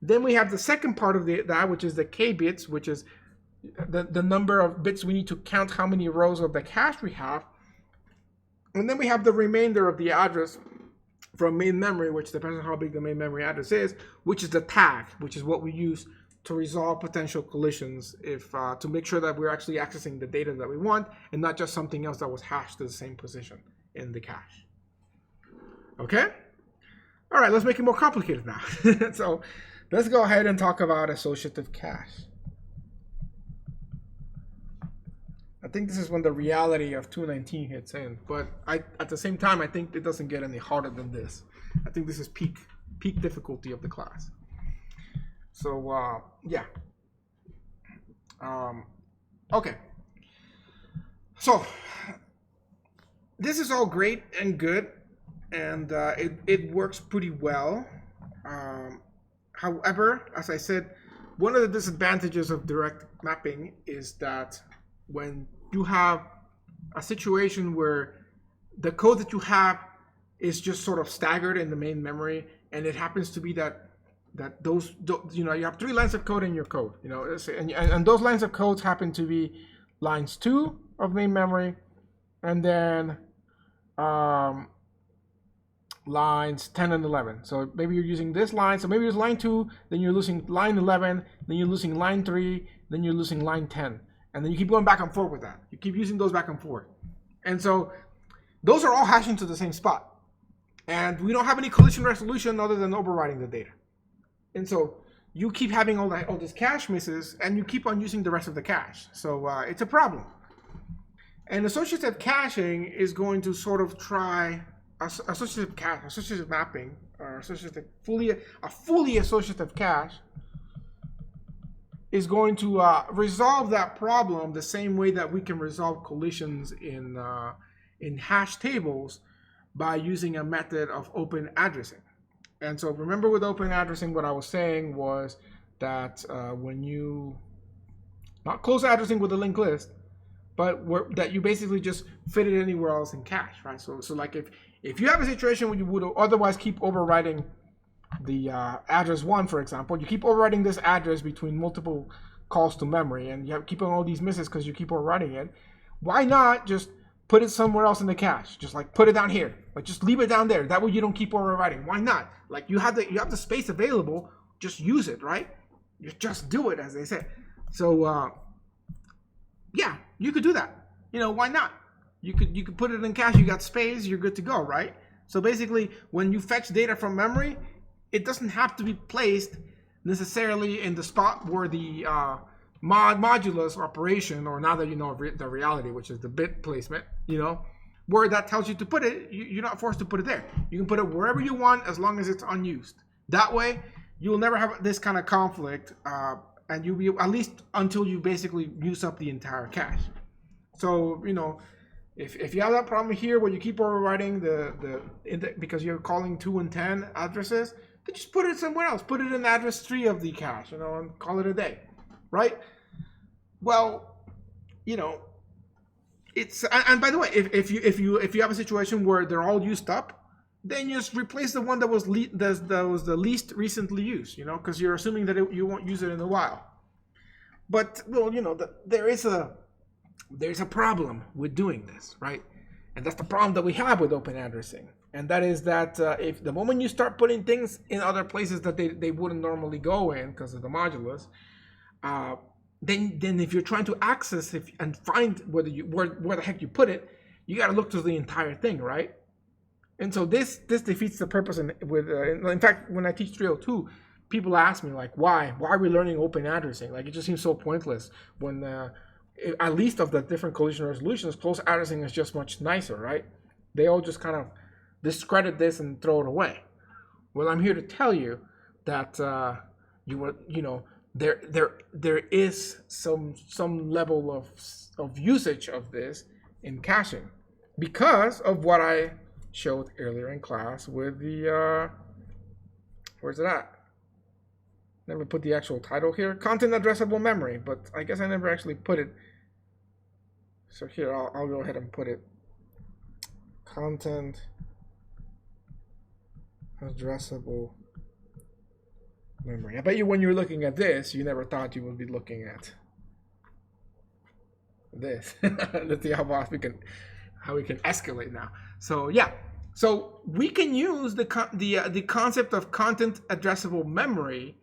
Then we have the second part of that, which is the k bits, which is the number of bits we need to count how many rows of the cache we have. And then we have the remainder of the address from main memory, which depends on how big the main memory address is, which is the tag, which is what we use to resolve potential collisions, to make sure that we're actually accessing the data that we want and not just something else that was hashed to the same position in the cache. Okay? All right, let's make it more complicated now. So let's go ahead and talk about associative cache. I think this is when the reality of 219 hits in, but at the same time, I think it doesn't get any harder than this. I think this is peak difficulty of the class. So yeah. Okay. So this is all great and good, and it works pretty well. However, as I said, one of the disadvantages of direct mapping is that when you have a situation where the code that you have is just sort of staggered in the main memory, and it happens to be that those, you know, you have 3 lines of code in your code, you know, and those lines of codes happen to be lines 2 of main memory, and then lines 10 and 11. So maybe you're using this line, so maybe it's line 2, then you're losing line 11, then you're losing line 3, then you're losing line 10, and then you keep going back and forth with that. You keep using those back and forth, and so those are all hashing to the same spot. And we don't have any collision resolution other than overwriting the data. And so you keep having all these cache misses, and you keep on using the rest of the cache. So it's a problem. And associative caching is going to sort of try associative cache, associative mapping, or a fully associative cache is going to resolve that problem the same way that we can resolve collisions in hash tables by using a method of open addressing. And so remember, with open addressing, what I was saying was that when you, not close addressing with a linked list, but that you basically just fit it anywhere else in cache, right? So like if you have a situation where you would otherwise keep overwriting the address 1, for example, you keep overwriting this address between multiple calls to memory, and you have keeping all these misses because you keep overwriting it. Why not just put it somewhere else in the cache? Just like put it down here, like just leave it down there. That way you don't keep overwriting. Why not? Like you have the space available. Just use it, right? You just do it, as they say. So yeah, you could do that. You know, why not? You could put it in cache. You got space. You're good to go, right? So basically, when you fetch data from memory, it doesn't have to be placed necessarily in the spot where the modulus operation, or now that you know the reality, which is the bit placement, you know, where that tells you to put it. You're not forced to put it there. You can put it wherever you want as long as it's unused. That way, you will never have this kind of conflict, and you'll be, at least until you basically use up the entire cache. So, you know, if you have that problem here where you keep overwriting because you're calling 2 and 10 addresses, then just put it somewhere else. Put it in address 3 of the cache, you know, and call it a day, right? Well, you know, it's, and by the way, if you have a situation where they're all used up, then you just replace the one that was the least recently used, you know, because you're assuming that you won't use it in a while. But, well, you know, there's a problem with doing this, right? And that's the problem that we have with open addressing. And that is that if the moment you start putting things in other places that they wouldn't normally go in because of the modulus, then if you're trying to access and find where the heck you put it, you got to look through the entire thing, right? And so this defeats the purpose. In fact, when I teach 302, people ask me, like, why are we learning open addressing? Like, it just seems so pointless when at least of the different collision resolutions, close addressing is just much nicer, right? They all just kind of discredit this and throw it away. Well, I'm here to tell you that there is some level of usage of this in caching because of what I showed earlier in class with the where's it at? Never put the actual title here. Content addressable memory, but I guess I never actually put it. So here, I'll go ahead and put it. Content addressable memory. I bet you when you're looking at this, you never thought you would be looking at this. Let's see how we can escalate now. So yeah, so we can use the concept of content addressable memory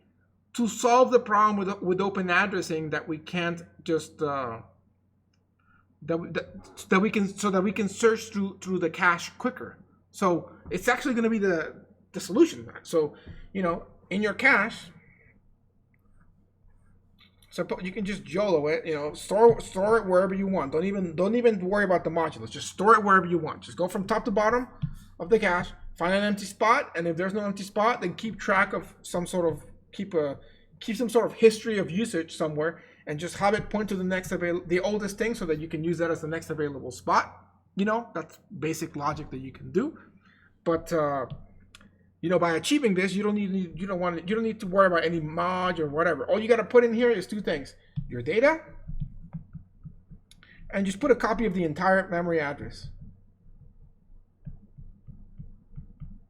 to solve the problem with open addressing that we can't just that we can search through the cache quicker. So it's actually going to be the solution. So, you know, in your cache, so you can just YOLO it, you know, store it wherever you want. Don't even worry about the modulus. Just store it wherever you want. Just go from top to bottom of the cache, find an empty spot, and if there's no empty spot, then keep track of some sort of keep some sort of history of usage somewhere, and just have it point to the oldest thing so that you can use that as the next available spot. You know, that's basic logic that you can do. But you know, by achieving this, you don't need to worry about any mod or whatever. All you got to put in here is 2 things: your data and just put a copy of the entire memory address,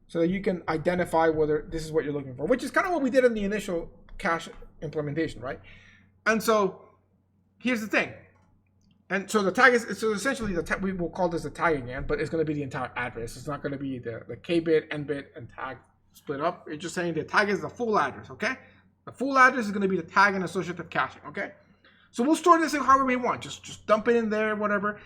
so that you can identify whether this is what you're looking for, which is kind of what we did in the initial cache implementation, right? And so here's the thing. And so the tag is, so essentially we will call this a tag again, but it's going to be the entire address. It's not going to be the K bit, N bit, and tag split up. It's just saying the tag is the full address, okay? The full address is going to be the tag and associative caching, okay? So we'll store this in however we want. Just dump it in there, whatever.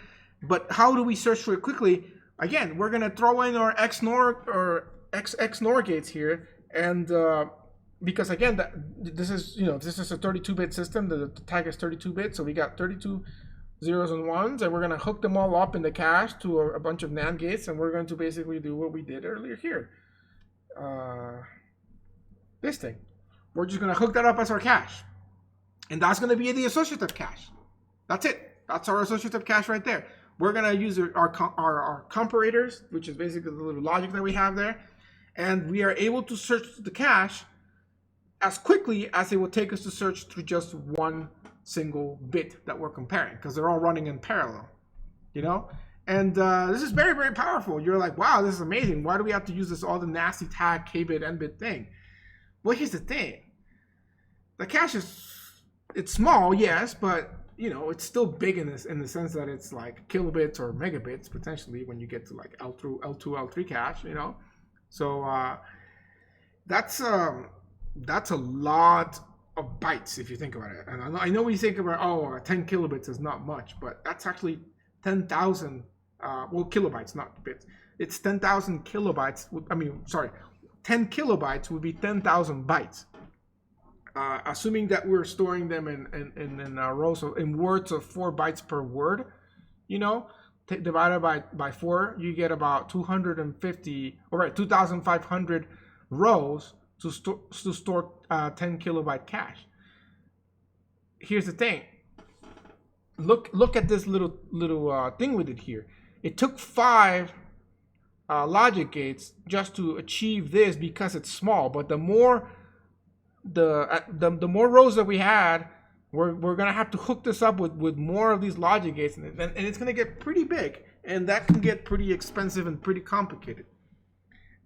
But how do we search for it quickly? Again, we're going to throw in our XNOR or XNOR gates here, and because again, this is a 32-bit system. The tag is 32-bit, so we got 32 zeros and ones, and we're going to hook them all up in the cache to a bunch of NAND gates, and we're going to basically do what we did earlier here. This thing. We're just going to hook that up as our cache. And that's going to be the associative cache. That's it. That's our associative cache right there. We're going to use our comparators, which is basically the little logic that we have there, and we are able to search the cache as quickly as it would take us to search through just one single bit that we're comparing, because they're all running in parallel, you know? And this is very, very powerful. You're like, wow, this is amazing. Why do we have to use all the nasty tag, K-bit, N-bit thing? Well, here's the thing. The cache it's small, yes, but it's still big in the sense that it's like kilobits or megabits potentially when you get to like L2, L3 cache, So that's a lot of bytes if you think about it. And I know we think about 10 kilobits is not much, but that's actually 10,000 kilobytes, not bits. It's 10,000 kilobytes. 10 kilobytes would be 10,000 bytes. Assuming that we're storing them in rows in words of 4 bytes per word, divided by 4, you get about 2,500 rows to store 10 kilobyte cache. Here's the thing. Look at this little thing we did here. It took 5 logic gates just to achieve this because it's small. But the more rows that we had, we're gonna have to hook this up with more of these logic gates, and it's gonna get pretty big, and that can get pretty expensive and pretty complicated.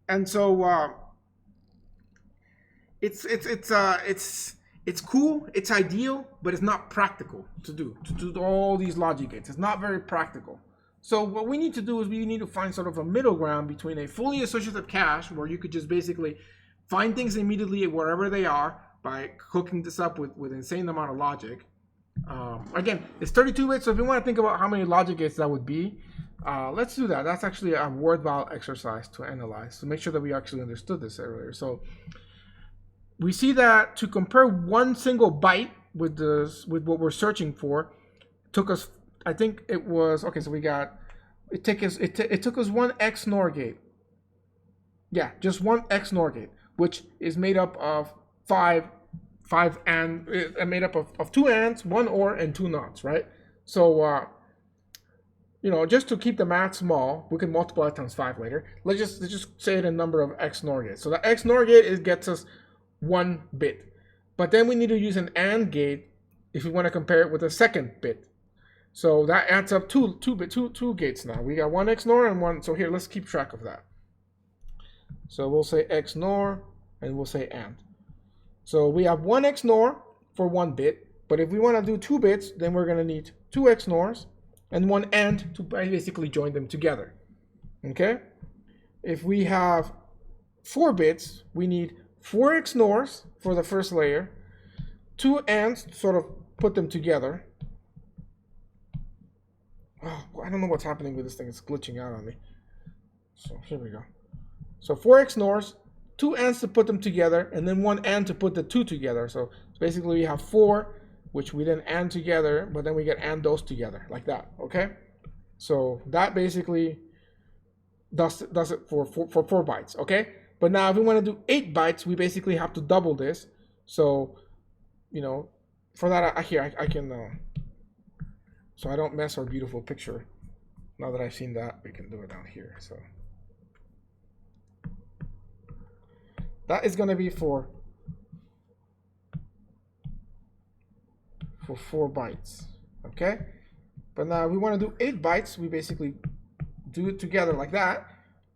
And so it's cool, it's ideal, but it's not practical to do all these logic gates. It's not very practical. So what we need to do is we need to find sort of a middle ground between a fully associative cache, where you could just basically find things immediately wherever they are by hooking this up with insane amount of logic. Again, it's 32 bits, so if you want to think about how many logic gates that would be, let's do that. That's actually a worthwhile exercise to analyze, to make sure that we actually understood this earlier. So we see that to compare one single byte with what we're searching for, took us, I think it was, okay, so it took us one XNOR gate. Yeah, just one XNOR gate, which is made up of made up of 2 ANDs, 1 OR, and 2 NOTs, right? So, just to keep the math small, we can multiply it times 5 later. Let's just say the number of XNOR gates. So the XNOR gate gets us 1 bit, but then we need to use an AND gate if we want to compare it with a second bit. So that adds up two gates now. We got 1 XNOR and 1. So here, let's keep track of that. So we'll say XNOR and we'll say AND. So we have 1 XNOR for 1 bit, but if we want to do 2 bits, then we're going to need 2 XNORs and 1 AND to basically join them together. Okay? If we have 4 bits, we need 4 XNORs for the first layer, 2 ANDs to sort of put them together. Oh, I don't know what's happening with this thing. It's glitching out on me. So here we go. So 4 XNORs, 2 ANDs to put them together, and then 1 AND to put the 2 together. So basically we have 4, which we then AND together, but then we get AND those together, like that, okay? So that basically does it for 4 bytes, okay? But now if we want to do 8 bytes, we basically have to double this. So, for that, I can, so I don't mess our beautiful picture. Now that I've seen that, we can do it down here, so. That is going to be for 4 bytes, okay? But now if we want to do 8 bytes, we basically do it together like that.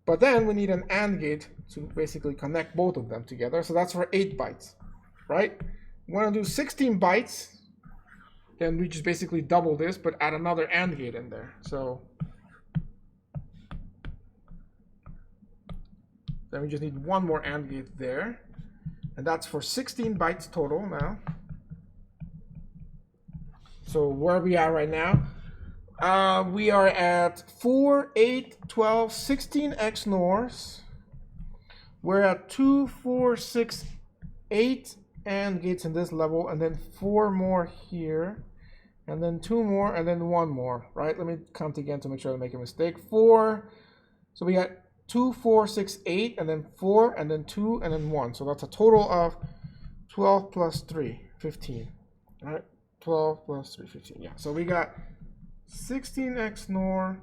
But then we need an AND gate to basically connect both of them together. So that's for 8 bytes, right? We want to do 16 bytes. Then we just basically double this, but add another AND gate in there. So then we just need one more AND gate there. And that's for 16 bytes total now. So where we are right now, we are at 4, 8, 12, 16 XNORs. We're at 2, 4, 6, 8 AND gates in this level, and then 4 more here, and then 2 more, and then 1 more, right? Let me count again to make sure I don't make a mistake. 4, so we got 2, 4, 6, 8, and then 4, and then 2, and then 1. So that's a total of 12 plus 3, 15, right? 12 plus 3, 15, yeah. So we got 16 XNOR,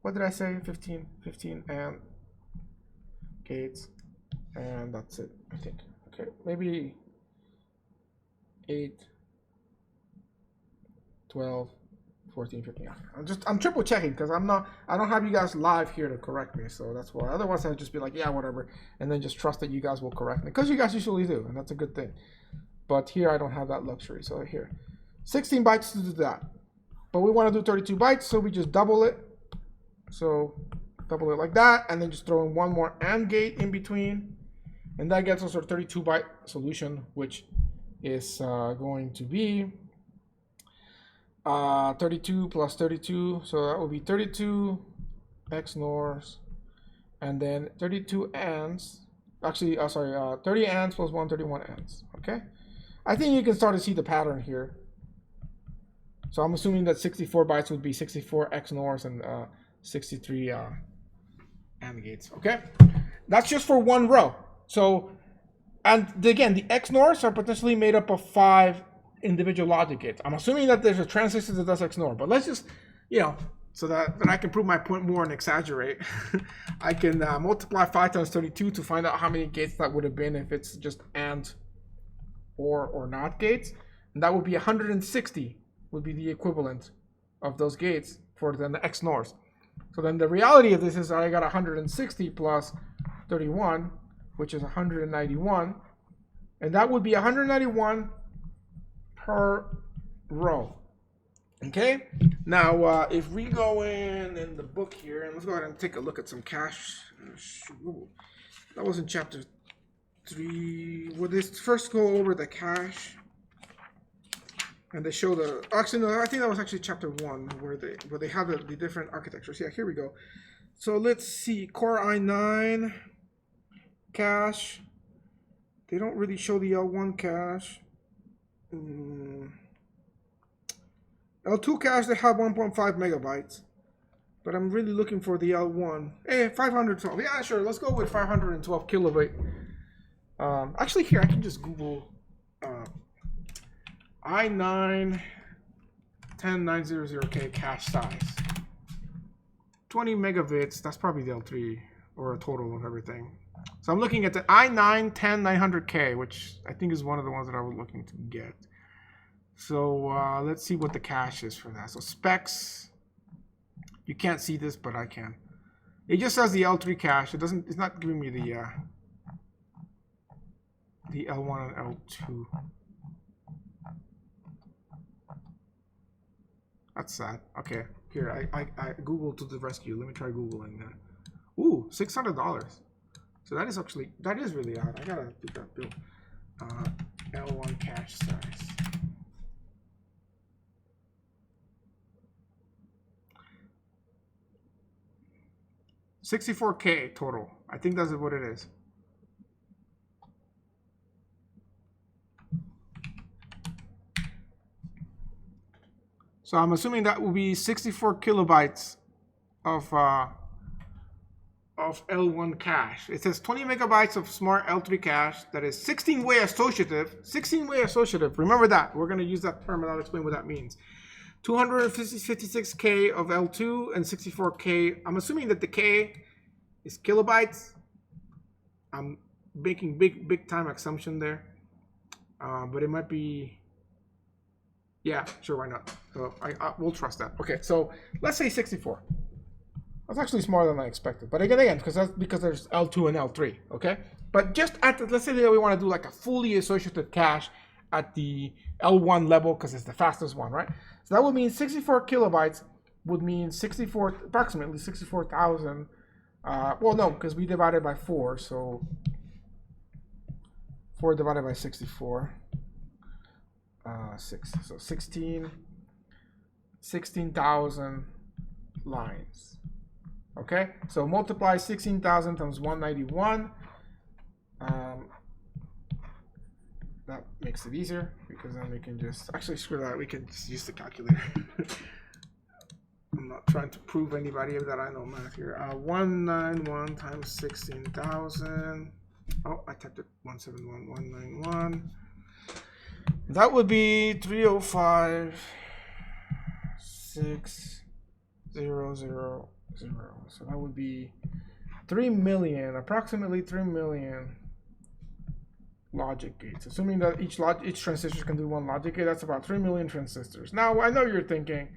what did I say? 15 AND gates, and that's it, I think. Okay, maybe 8, 12, 14, 15. I'm triple checking because I don't have you guys live here to correct me, so that's why. Otherwise I'd just be like, yeah, whatever, and then just trust that you guys will correct me, because you guys usually do, and that's a good thing. But here I don't have that luxury, so here 16 bytes to do that. But we want to do 32 bytes, so we just double it. So double it like that, and then just throw in one more AND gate in between. And that gets us our 32 byte solution, which is going to be 32 plus 32. So that will be 32 XNORs, and then 32 ANDs. Actually, 30 ANDs plus 131 ANDs. Okay, I think you can start to see the pattern here. So I'm assuming that 64 bytes would be 64 XNORs and 63 AND gates. Okay, that's just for one row. So, and again, the XNORs are potentially made up of 5 individual logic gates. I'm assuming that there's a transistor that does XNOR, but let's just, so that I can prove my point more and exaggerate, I can multiply 5 times 32 to find out how many gates that would have been if it's just AND or NOT gates. And that would be 160 would be the equivalent of those gates for then the XNORs. So then the reality of this is I got 160 plus 31, which is 191, and that would be 191 per row. Okay, now if we go in the book here, and let's go ahead and take a look at some cache. That was in chapter 3. Well, let's first go over the cache, and they show the. Actually, no, I think that was actually chapter 1 where they have the different architectures. Yeah, here we go. So let's see, Core i9 cache. They don't really show the L1 cache. L2 cache, they have 1.5 megabytes, but I'm really looking for the L1. Hey, 512. Yeah, sure. Let's go with 512 kilobyte. Actually, here I can just Google i9 10900K cache size. 20 megabits. That's probably the L3 or a total of everything. So I'm looking at the i9 10900K, which I think is one of the ones that I was looking to get. So let's see what the cache is for that. So specs, you can't see this, but I can. It just says the L3 cache. It's not giving me the L1 and L2. That's sad. Okay, here I Googled to the rescue. Let me try Googling that. Ooh, $600. So that is really odd. I gotta do that bill. L1 cache size. $64K total. I think that's what it is. So I'm assuming that will be 64 kilobytes of L1 cache. It says 20 megabytes of smart L3 cache that is 16-way associative. 16-way associative. Remember that. We're going to use that term and I'll explain what that means. 256K of L2 and 64K. I'm assuming that the K is kilobytes. I'm making big time assumption there. But it might be Yeah, sure, why not? So we'll trust that. Okay, so let's say 64. That's actually smaller than I expected. But again, because there's L2 and L3, okay? But just let's say that we want to do like a fully associative cache at the L1 level because it's the fastest one, right? So that would mean 64 kilobytes would mean approximately 64,000. Well, no, because we divided by 4, so 4 divided by 64. 6. So 16,000 lines. Okay, so multiply 16,000 times 191. That makes it easier because then we can just actually screw that. We can just use the calculator. I'm not trying to prove anybody that I know math here. 191 times 16,000. Oh, I typed it 171. 191. That would be 305,600. So that would be 3 million, approximately 3 million logic gates. Assuming that each transistor can do one logic gate, that's about 3 million transistors. Now, I know you're thinking,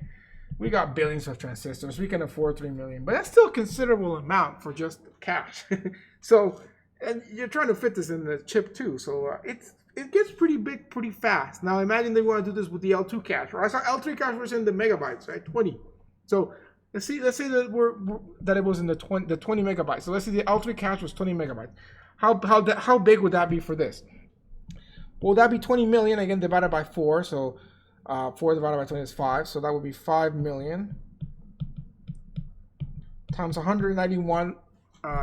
we got billions of transistors, we can afford 3 million, but that's still a considerable amount for just cache. So, and you're trying to fit this in the chip too, so it gets pretty big pretty fast. Now imagine they want to do this with the L2 cache, right? I saw L3 cache was in the megabytes, right? 20. So let's say that it was in the 20 megabytes. So let's say the L3 cache was 20 megabytes. How big would that be for this? Well, that'd be 20 million again divided by 4. So 4 divided by 20 is 5. So that would be 5 million times 191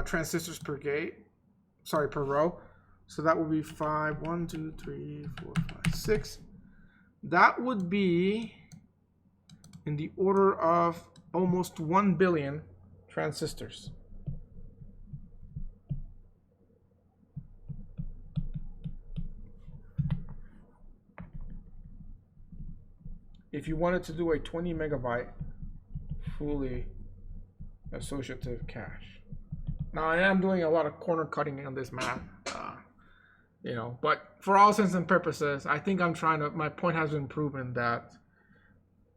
transistors per gate. Sorry, per row. So that would be 5, 1, 2, 3, 4, 5, 6. That would be in the order of almost 1 billion transistors. If you wanted to do a 20 megabyte fully associative cache. Now I am doing a lot of corner cutting on this math. You know, but for all intents and purposes, I think my point has been proven that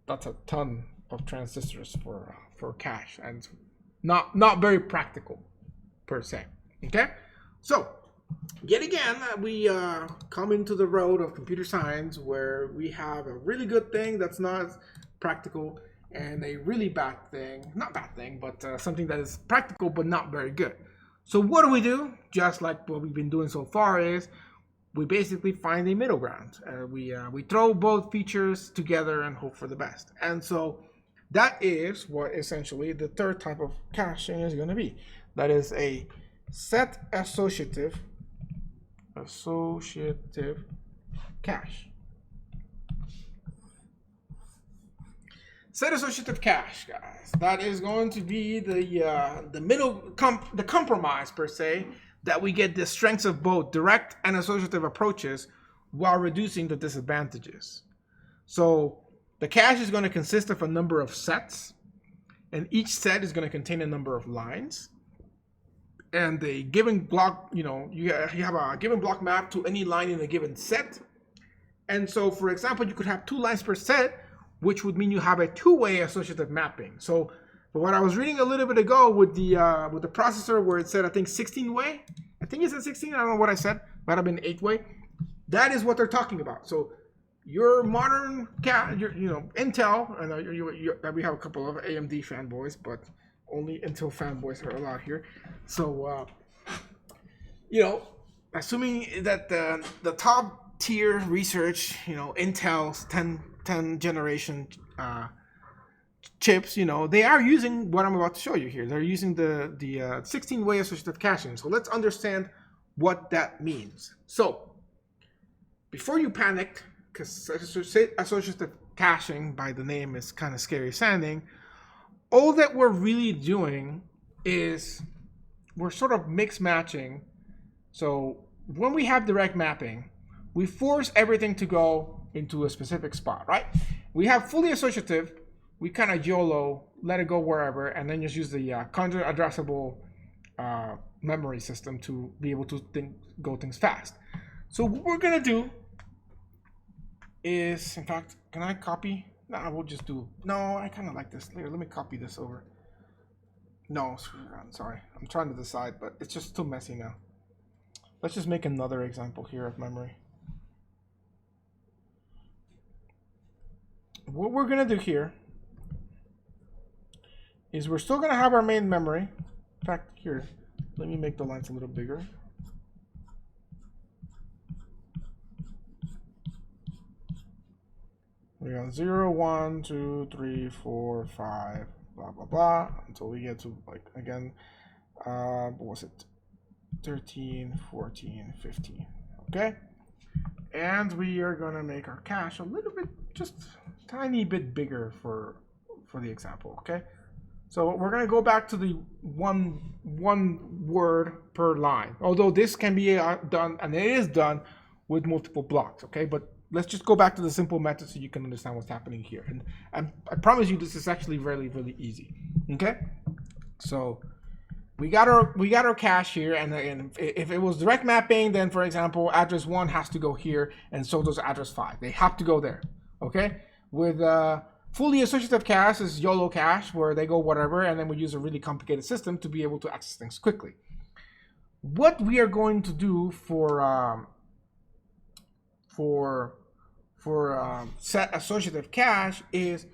that's a ton of transistors for cache and not very practical per se. Okay, so yet again we come into the road of computer science where we have a really good thing that's not practical and a really bad thing, but something that is practical but not very good. So what do? Just like what we've been doing so far is we basically find a middle ground. We throw both features together and hope for the best. And so that is what essentially the third type of caching is going to be. That is a set associative cache. Set associative cache, guys. That is going to be the compromise per se, that we get the strengths of both direct and associative approaches while reducing the disadvantages. So the cache is going to consist of a number of sets, and each set is going to contain a number of lines. And the given block, you have a given block map to any line in a given set. And so, for example, you could have 2 lines per set, which would mean you have a 2-way associative mapping. So, for what I was reading a little bit ago with the processor, where it said I think 16-way, I think it said 16. I don't know what I said. Might have been 8-way. That is what they're talking about. So, your modern Intel, and we have a couple of AMD fanboys, but only Intel fanboys are allowed here. So, assuming that the top tier research, Intel's 10 generation chips, they are using what I'm about to show you here. They're using the 16-way associative caching. So let's understand what that means. So before you panic, because associative caching by the name is kind of scary sounding, all that we're really doing is we're sort of mix matching. So when we have direct mapping, we force everything to go into a specific spot, right? We have fully associative, we kind of YOLO, let it go wherever, and then just use the conjure addressable memory system to be able to go things fast. So what we're gonna do is, in fact, can I copy? Nah, we'll just do, no, I kind of like this. Here, let me copy this over. No, I'm sorry. I'm trying to decide, but it's just too messy now. Let's just make another example here of memory. What we're going to do here is we're still going to have our main memory. In fact, here, let me make the lines a little bigger. We got 0, 1, 2, 3, 4, 5, blah, blah, blah, until we get to, like, again, what was it? 13, 14, 15, okay? And we are gonna make our cache a little bit, just a tiny bit bigger for the example, okay? So we're gonna go back to the one word per line, although this can be done, and it is done with multiple blocks, okay? But let's just go back to the simple method so you can understand what's happening here. And I promise you this is actually really, really easy, okay? So we got our cache here, and if it was direct mapping, then for example, address 1 has to go here, and so does address 5. They have to go there, okay? With fully associative cache is YOLO cache, where they go whatever, and then we use a really complicated system to be able to access things quickly. What we are going to do for set associative cache is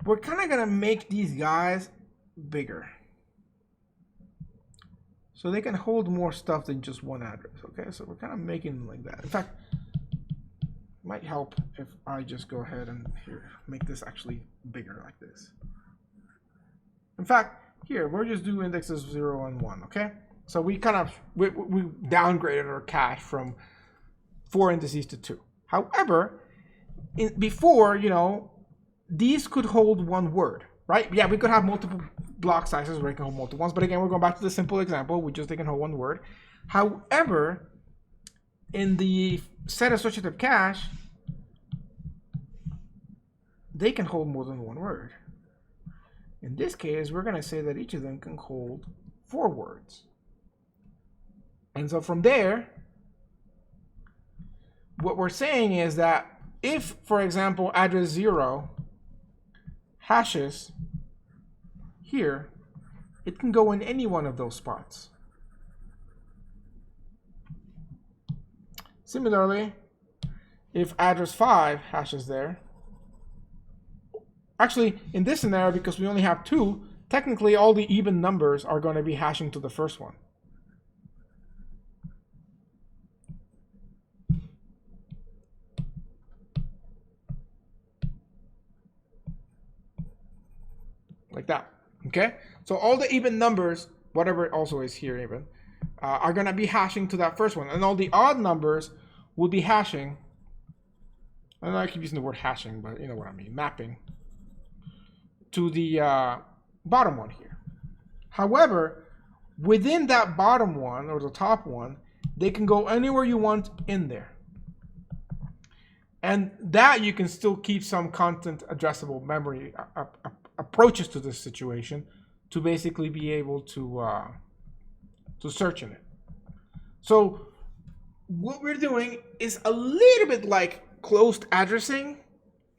we're kind of going to make these guys bigger, so they can hold more stuff than just one address, okay? So we're kind of making them like that. In fact, it might help if I just go ahead and here make this actually bigger like this. In fact, here, we'll just do indexes 0 and 1, okay? So we kind of, we downgraded our cache from 4 indices to 2. However, before, you know, these could hold one word, right? Yeah, we could have multiple block sizes where it can hold multiple ones, but again, we're going back to the simple example. We just, they can hold one word. However, in the set associative cache, they can hold more than one word. In this case, we're going to say that each of them can hold 4 words. And so from there, what we're saying is that if, for example, address 0 hashes here, it can go in any one of those spots. Similarly, if address 5 hashes there, actually in this scenario, because we only have 2, technically all the even numbers are going to be hashing to the first one. Like that, okay? So all the even numbers, whatever it also is here even, are going to be hashing to that first one. And all the odd numbers will be hashing, I know I keep using the word hashing, but you know what I mean, mapping, to the bottom one here. However, within that bottom one, or the top one, they can go anywhere you want in there. And that you can still keep some content addressable memory approaches to this situation to basically be able to search in it. So what we're doing is a little bit like closed addressing.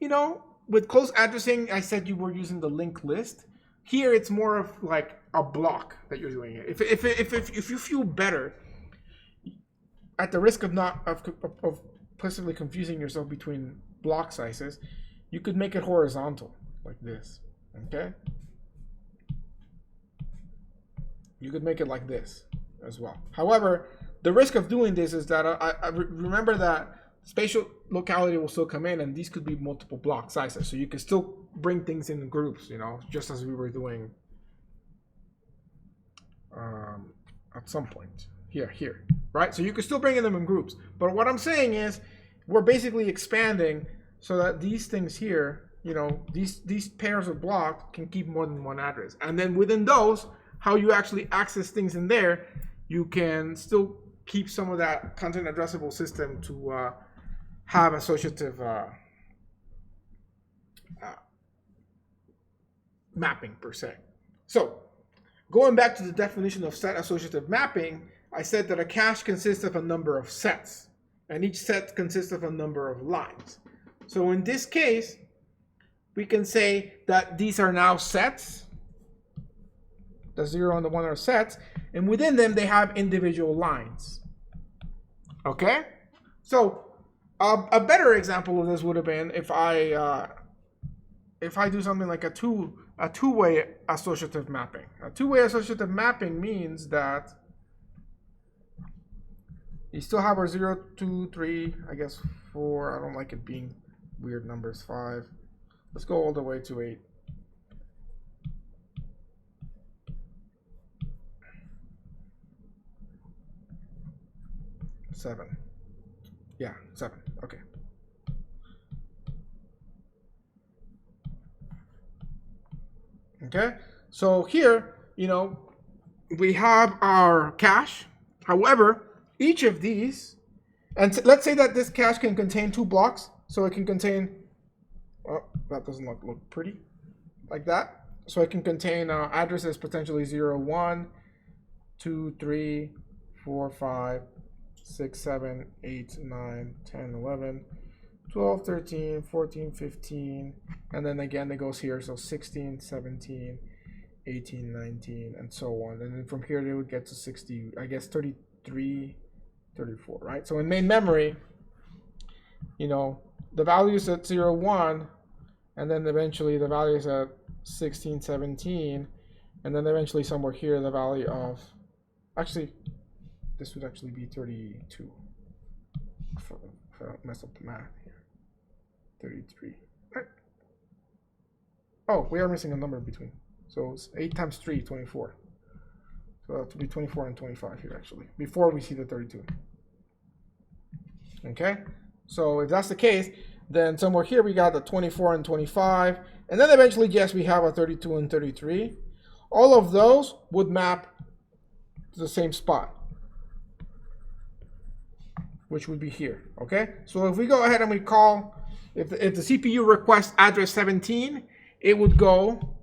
You know, with closed addressing, I said you were using the linked list. Here, it's more of like a block that you're doing it. If you feel better, at the risk of possibly confusing yourself between block sizes, you could make it horizontal like this. Okay, you could make it like this as well. However, the risk of doing this is that I remember that spatial locality will still come in, and these could be multiple block sizes, so you can still bring things in groups, you know, just as we were doing at some point here, right? So you can still bring them in groups, but what I'm saying is we're basically expanding so that these things here, you know, these pairs of blocks can keep more than one address. And then within those, how you actually access things in there, you can still keep some of that content addressable system to have associative mapping per se. So going back to the definition of set associative mapping, I said that a cache consists of a number of sets, and each set consists of a number of lines. So in this case, we can say that these are now sets. The 0 and the 1 are sets, and within them they have individual lines. Okay? So a better example of this would have been if I do something like a two-way associative mapping. A two-way associative mapping means that you still have our 0, 2, 3, I guess 4. I don't like it being weird numbers. 5. Let's go all the way to 8. 7. Yeah, 7. Okay. Okay. So here, we have our cache. However, each of these, and let's say that this cache can contain 2 blocks. So it can contain, oh, that doesn't look pretty, like that. So it can contain addresses potentially 0, 1, 2, 3, 4, 5, 6, 7, 8, 9, 10, 11, 12, 13, 14, 15, and then again it goes here, so 16, 17, 18, 19, and so on. And then from here they would get to 60, I guess 33, 34, right? So in main memory, the value is at 0, 1, and then eventually the value is at 16, 17, and then eventually somewhere here the value of, actually, this would actually be 32. If I don't mess up the math here. 33. Right. Oh, we are missing a number in between. So it's 8 times 3, 24. So that would be 24 and 25 here, actually, before we see the 32. Okay? So if that's the case, then somewhere here we got the 24 and 25. And then eventually, yes, we have a 32 and 33. All of those would map to the same spot, which would be here. Okay? So if we go ahead and we call, if the CPU requests address 17, it would go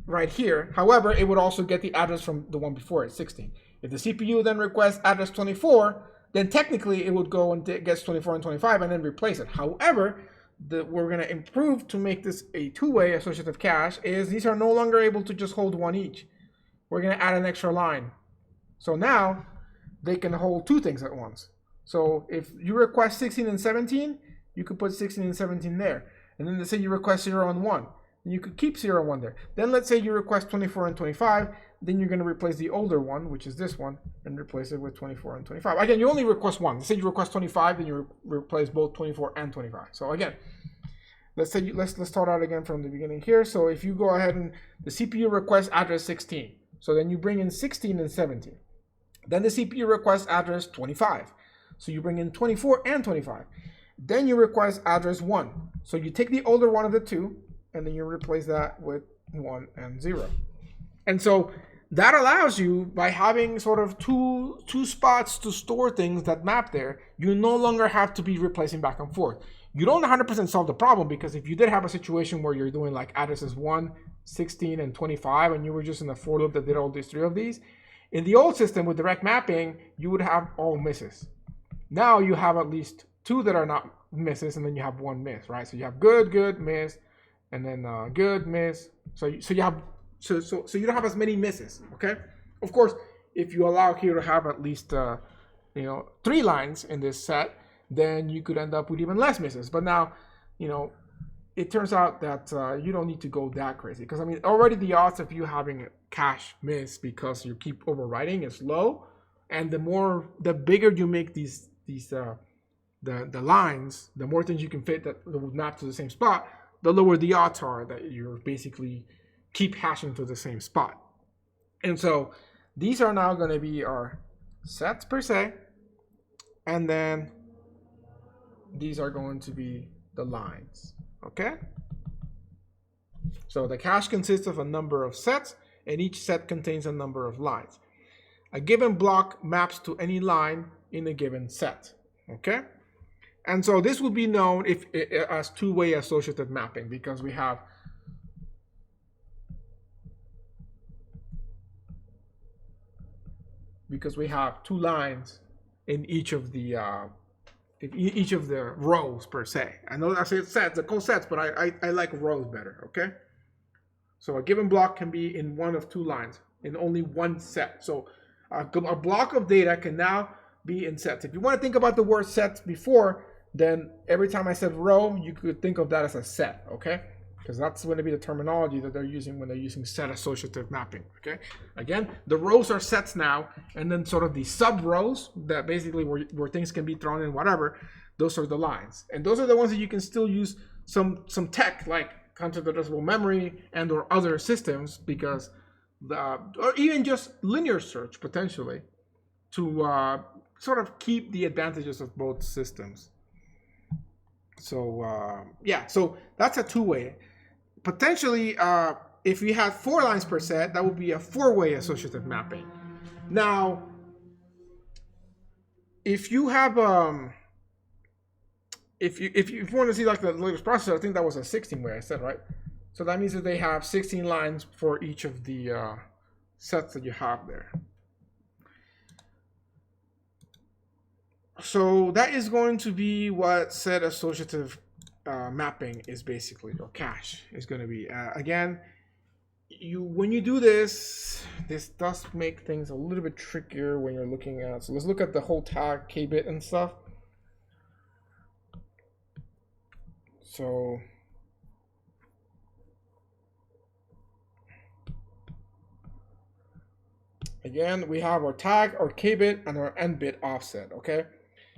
right here. However, it would also get the address from the one before it, 16. If the CPU then requests address 24, then technically it would go and gets 24 and 25 and then replace it. However, we're going to improve to make this a two-way associative cache is these are no longer able to just hold one each. We're going to add an extra line. So now they can hold 2 things at once. So if you request 16 and 17, you could put 16 and 17 there. And then let's say you request 0 and 1. Then you could keep 0 and 1 there. Then let's say you request 24 and 25. Then you're going to replace the older one, which is this one, and replace it with 24 and 25. Again, you only request one. Let's say you request 25, then you replace both 24 and 25. So again, let's start out again from the beginning here. So if you go ahead and the CPU requests address 16. So then you bring in 16 and 17. Then the CPU requests address 25. So you bring in 24 and 25. Then you request address 1. So you take the older one of the 2, and then you replace that with 1 and 0. And so that allows you, by having sort of two spots to store things that map there, you no longer have to be replacing back and forth. You don't 100% solve the problem, because if you did have a situation where you're doing like addresses 1, 16, and 25, and you were just in a for loop that did all these 3 of these, in the old system with direct mapping, you would have all misses. Now you have at least 2 that are not misses, and then you have 1 miss, right? So you have good, good, miss, and then good, miss. So you have so you don't have as many misses, okay? Of course, if you allow here to have at least 3 lines in this set, then you could end up with even less misses. But now, it turns out that you don't need to go that crazy, because I mean, already the odds of you having a cache miss because you keep overwriting is low, and the bigger you make these the lines, the more things you can fit that would map to the same spot, the lower the odds are that you're basically keep hashing to the same spot. And so these are now going to be our sets per se, and then these are going to be the lines. Okay? So the cache consists of a number of sets, and each set contains a number of lines. A given block maps to any line in a given set. Okay? And so this would be known as two-way associative mapping, because we have two lines in each of the if each of the rows per se. I know I said sets, I call sets, but I like rows better, okay? So a given block can be in one of two lines, in only one set. So a block of data can now be in sets. If you want to think about the word sets before, then every time I said row, you could think of that as a set, okay? Because that's going to be the terminology that they're using when they're using set associative mapping, okay? Again, the rows are sets now, and then sort of the sub-rows, that basically where things can be thrown in, whatever, those are the lines. And those are the ones that you can still use some tech, like content addressable memory and or other systems, because or even just linear search, potentially, to sort of keep the advantages of both systems. So yeah, so that's a two-way. Potentially, if we had 4 lines per set, that would be a 4-way associative mapping. Now, if you have if you want to see like the latest processor, I think that was a 16-way I said, right? So that means that they have 16 lines for each of the sets that you have there. So that is going to be what set associative mapping is basically, or cache is going to be. Again, when you do this does make things a little bit trickier when you're looking at. So let's look at the whole tag, k-bit and stuff. So again, we have our tag, our k-bit, and our n-bit offset, okay?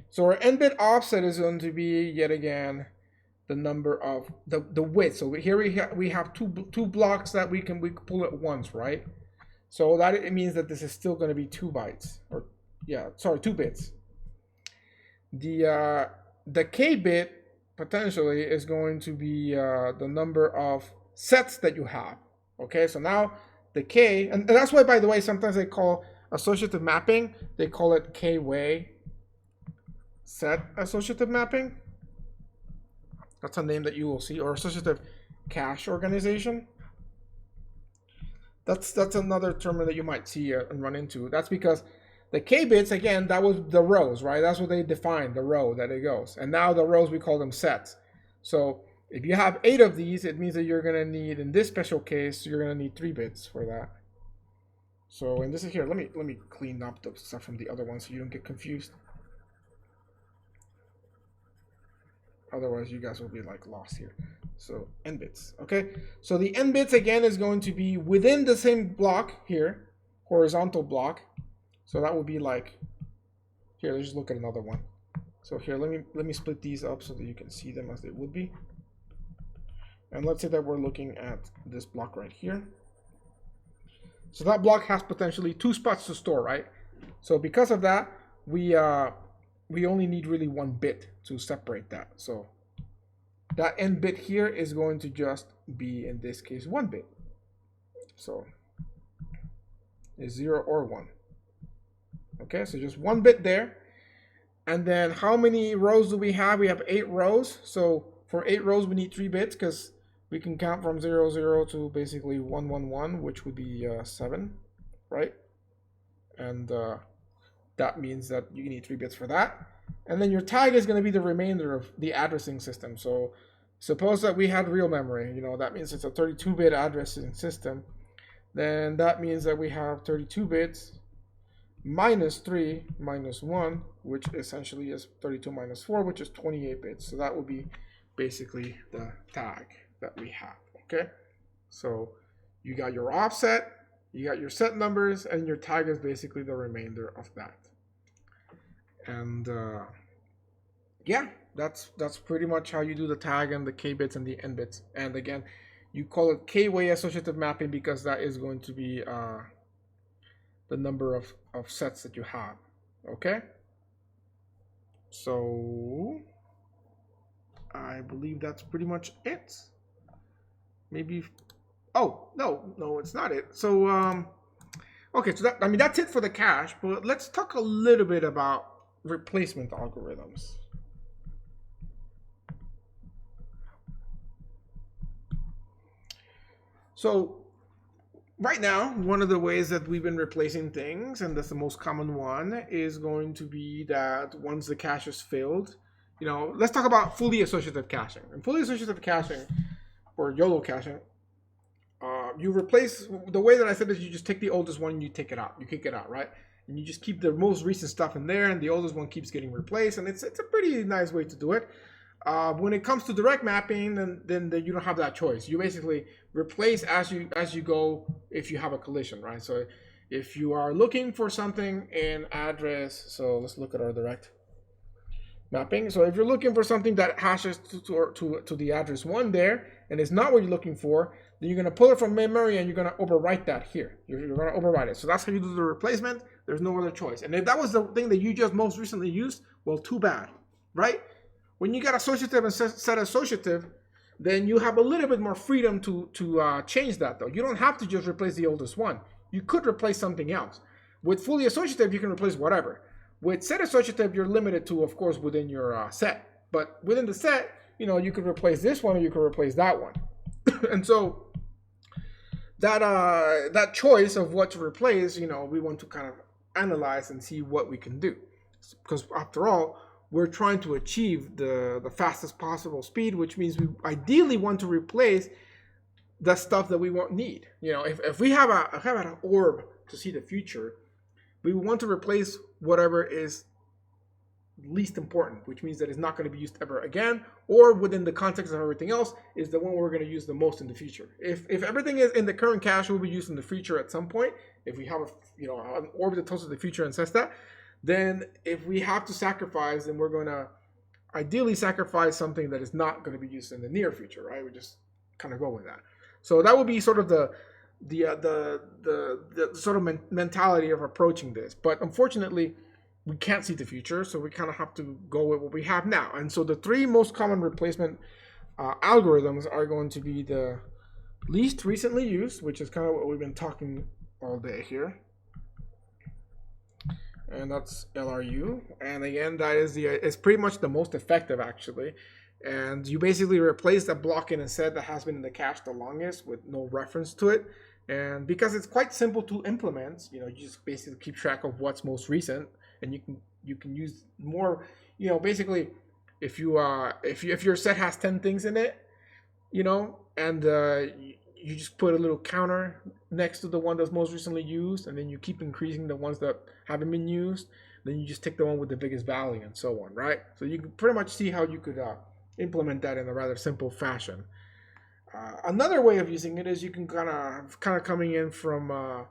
So our n-bit offset is going to be, yet again, the number of the width. So here we have two blocks that we can pull at once, right? So that it means that this is still going to be 2 bytes, or yeah, sorry, 2 bits. The k-bit potentially is going to be the number of sets that you have. Okay, so now the k, and that's why, by the way, sometimes they call associative mapping, they call it k-way set associative mapping. That's a name that you will see, or associative cache organization. That's another term that you might see and run into. That's because the k-bits, again, that was the rows, right? That's what they defined, the row that it goes. And now the rows, we call them sets. So if you have 8 of these, it means that you're going to need, in this special case, you're going to need 3 bits for that. So, and this is here, let me clean up the stuff from the other one so you don't get confused. Otherwise, you guys will be like lost here. So n bits, okay? So the n bits, again, is going to be within the same block here, horizontal block. So that would be like, here, let's just look at another one. So here, let me split these up so that you can see them as they would be. And let's say that we're looking at this block right here. So that block has potentially 2 spots to store, right? So because of that, we only need really 1 bit to separate that. So that n bit here is going to just be, in this case, 1 bit. So it's 0 or 1. Okay, so just 1 bit there. And then how many rows do we have? We have 8 rows. So for 8 rows, we need 3 bits because we can count from 0, 0 to basically 1, 1, 1, which would be 7, right? And that means that you need 3 bits for that. And then your tag is going to be the remainder of the addressing system. So suppose that we had real memory, you know, that means it's a 32-bit addressing system. Then that means that we have 32 bits minus 3 minus 1, which essentially is 32 minus 4, which is 28 bits. So that would be basically the tag that we have, okay? So you got your offset, you got your set numbers, and your tag is basically the remainder of that. And yeah, that's pretty much how you do the tag and the k-bits and the n-bits. And again, you call it k-way associative mapping because that is going to be the number of sets that you have, okay? So I believe that's pretty much it. Maybe, oh, no, it's not it. So, okay, so that, I mean, that's it for the cache, but let's talk a little bit about replacement algorithms. So right now, one of the ways that we've been replacing things, and that's the most common one, is going to be that once the cache is filled, you know, let's talk about fully associative caching. And fully associative caching, or YOLO caching, you replace, the way that I said is you just take the oldest one and you take it out. You kick it out, right? And you just keep the most recent stuff in there, and the oldest one keeps getting replaced. And it's a pretty nice way to do it. When it comes to direct mapping, then you don't have that choice. You basically replace as you go if you have a collision, right? So if you are looking for something in address, so let's look at our direct mapping. So if you're looking for something that hashes to the address 1 there, and it's not what you're looking for, then you're going to pull it from memory and you're going to overwrite that here. You're going to overwrite it. So that's how you do the replacement. There's no other choice. And if that was the thing that you just most recently used, well, too bad, right? When you got associative and set associative, then you have a little bit more freedom to change that, though. You don't have to just replace the oldest one. You could replace something else. With fully associative, you can replace whatever. With set associative, you're limited to, of course, within your set. But within the set, you know, you could replace this one or you could replace that one. And so that choice of what to replace, you know, we want to kind of analyze and see what we can do. Because after all, we're trying to achieve the fastest possible speed, which means we ideally want to replace the stuff that we won't need. You know, if we have an orb to see the future, we want to replace whatever is least important, which means that it's not going to be used ever again, or within the context of everything else is the one we're going to use the most in the future. If everything is in the current cache will be used in the future at some point, if we have an orb that tells us the future and says that, then if we have to sacrifice, then we're going to ideally sacrifice something that is not going to be used in the near future, right? We just kind of go with that. So that would be sort of the sort of mentality of approaching this. But unfortunately, we can't see the future, so we kind of have to go with what we have now. And so the 3 most common replacement algorithms are going to be the least recently used, which is kind of what we've been talking all day here. And that's LRU. And again, that is it's pretty much the most effective, actually. And you basically replace the block in a set that has been in the cache the longest with no reference to it. And because it's quite simple to implement, you know, you just basically keep track of what's most recent, and you can use more, you know, basically if your set has 10 things in it, you know, and you just put a little counter next to the one that's most recently used, and then you keep increasing the ones that haven't been used, then you just take the one with the biggest value and so on, right? So you can pretty much see how you could implement that in a rather simple fashion. Another way of using it is you can kind of coming in from a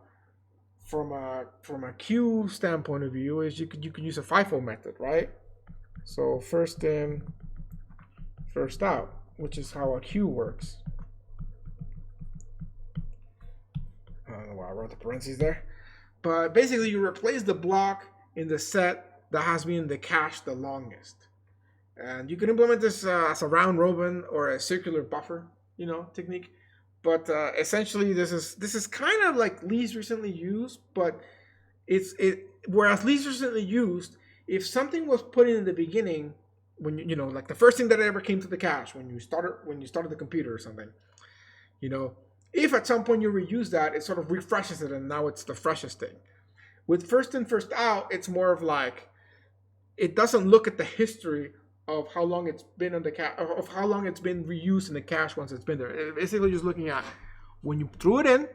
queue standpoint of view is you can use a FIFO method, right? So first in, first out, which is how a queue works. I don't know why I wrote the parentheses there, but basically you replace the block in the set that has been in the cache the longest, and you can implement this as a round robin or a circular buffer, you know, technique. But essentially, this is kind of like least recently used, but whereas least recently used, if something was put in the beginning, when you know, like the first thing that ever came to the cache when you started the computer or something, you know, if at some point you reuse that, it sort of refreshes it, and now it's the freshest thing. With first in, first out, it's more of like it doesn't look at the history of how long it's been on the cache, of how long it's been reused in the cache once it's been there. It's basically just looking at when you threw it in,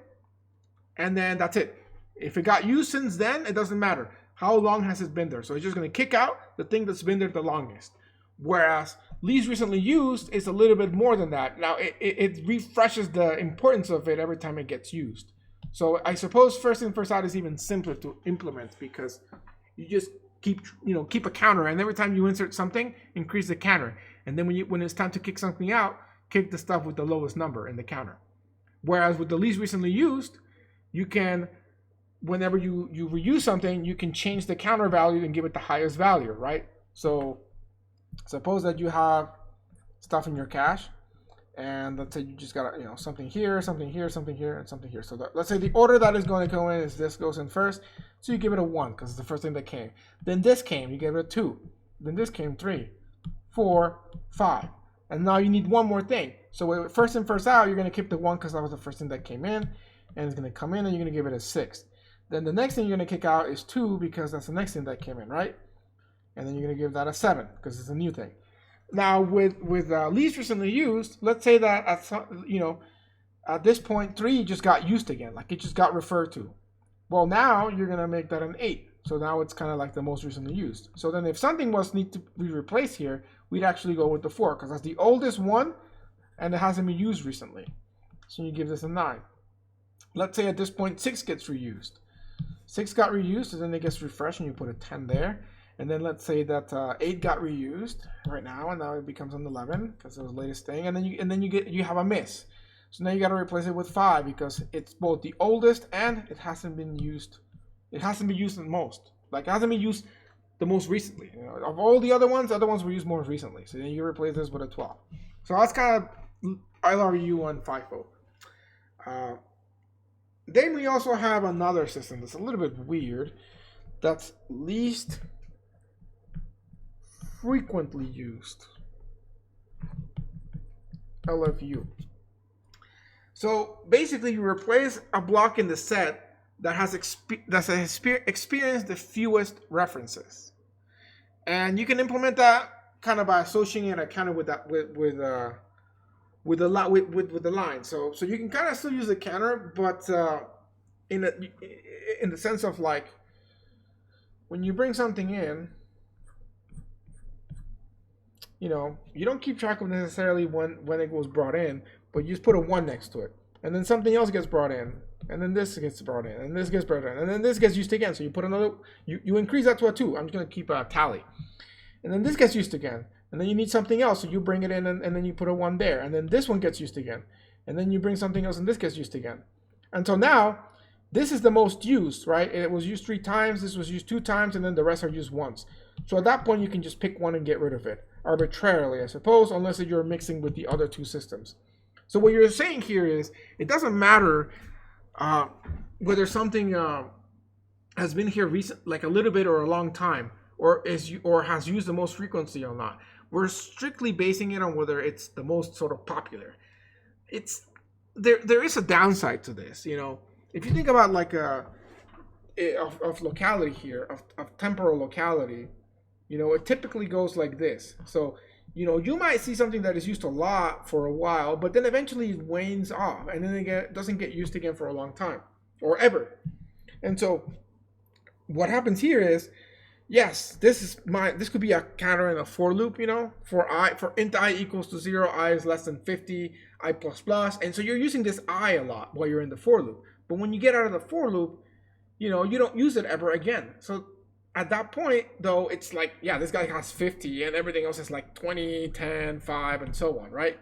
and then that's it. If it got used since then, it doesn't matter. How long has it been there? So it's just going to kick out the thing that's been there the longest. Whereas least recently used is a little bit more than that. Now it refreshes the importance of it every time it gets used. So I suppose first in, first out is even simpler to implement because you just keep a counter, and every time you insert something, increase the counter, and then when it's time to kick something out, kick the stuff with the lowest number in the counter. Whereas with the least recently used, you can, whenever you reuse something, you can change the counter value and give it the highest value, right? So suppose that you have stuff in your cache, and let's say you just got something here, something here, something here, and something here. So let's say the order that is going to go in is this goes in first. So you give it a 1 because it's the first thing that came. Then this came, you give it a 2. Then this came 3, 4, 5. And now you need one more thing. So with first in, first out, you're going to keep the 1 because that was the first thing that came in. And it's going to come in and you're going to give it a 6. Then the next thing you're going to kick out is 2 because that's the next thing that came in, right? and then you're going to give that a 7 because it's a new thing. Now with least recently used, let's say that at some, at this point 3 just got used again, like it just got referred to. Well, now you're going to make that an 8. So now it's kind of like the most recently used. So then if something was need to be replaced here, we'd actually go with the 4 because that's the oldest one and it hasn't been used recently. So you give this a 9. Let's say at this point 6 gets reused. 6 got reused and then it gets refreshed and you put a 10 there. And then let's say that 8 got reused right now and now it becomes an 11 because it was the latest thing. And then you have a miss. So now you got to replace it with 5 because it's both the oldest and it hasn't been used. It hasn't been used the most. Like it hasn't been used the most recently. Of all the other ones were used more recently. So then you replace this with a 12. So that's kind of LRU on FIFO. Then we also have another system that's a little bit weird. That's least frequently used. LFU. So basically you replace a block in the set that has experienced the fewest references, and you can implement that kind of by associating a counter with that with the line. So you can kind of still use the counter, but in the sense of like when you bring something in, you don't keep track of necessarily when it was brought in, but you just put a 1 next to it, and then something else gets brought in. And then this gets brought in, and this gets brought in, and then this gets used again. So you put another, you increase that to a 2. I'm just going to keep a tally. And then this gets used again. And then you need something else, so you bring it in, and then you put a 1 there. And then this one gets used again. And then you bring something else, and this gets used again. And so now, this is the most used, right? It was used 3 times, this was used 2 times, and then the rest are used once. So at that point, you can just pick one and get rid of it. Arbitrarily, I suppose, unless you're mixing with the other 2 systems. So what you're saying here is, it doesn't matter whether something has been here recent, like a little bit or a long time, or has used the most frequency or not. We're strictly basing it on whether it's the most sort of popular. There is a downside to this, If you think about like of locality here, of temporal locality, it typically goes like this. So you might see something that is used a lot for a while, but then eventually it wanes off, and then it doesn't get used again for a long time, or ever. And so what happens here is, yes, this could be a counter in a for loop, for int I equals to 0, I is less than 50, I plus plus, and so you're using this I a lot while you're in the for loop. But when you get out of the for loop, you don't use it ever again. So at that point, though, it's like, yeah, this guy has 50 and everything else is like 20, 10, 5, and so on, right?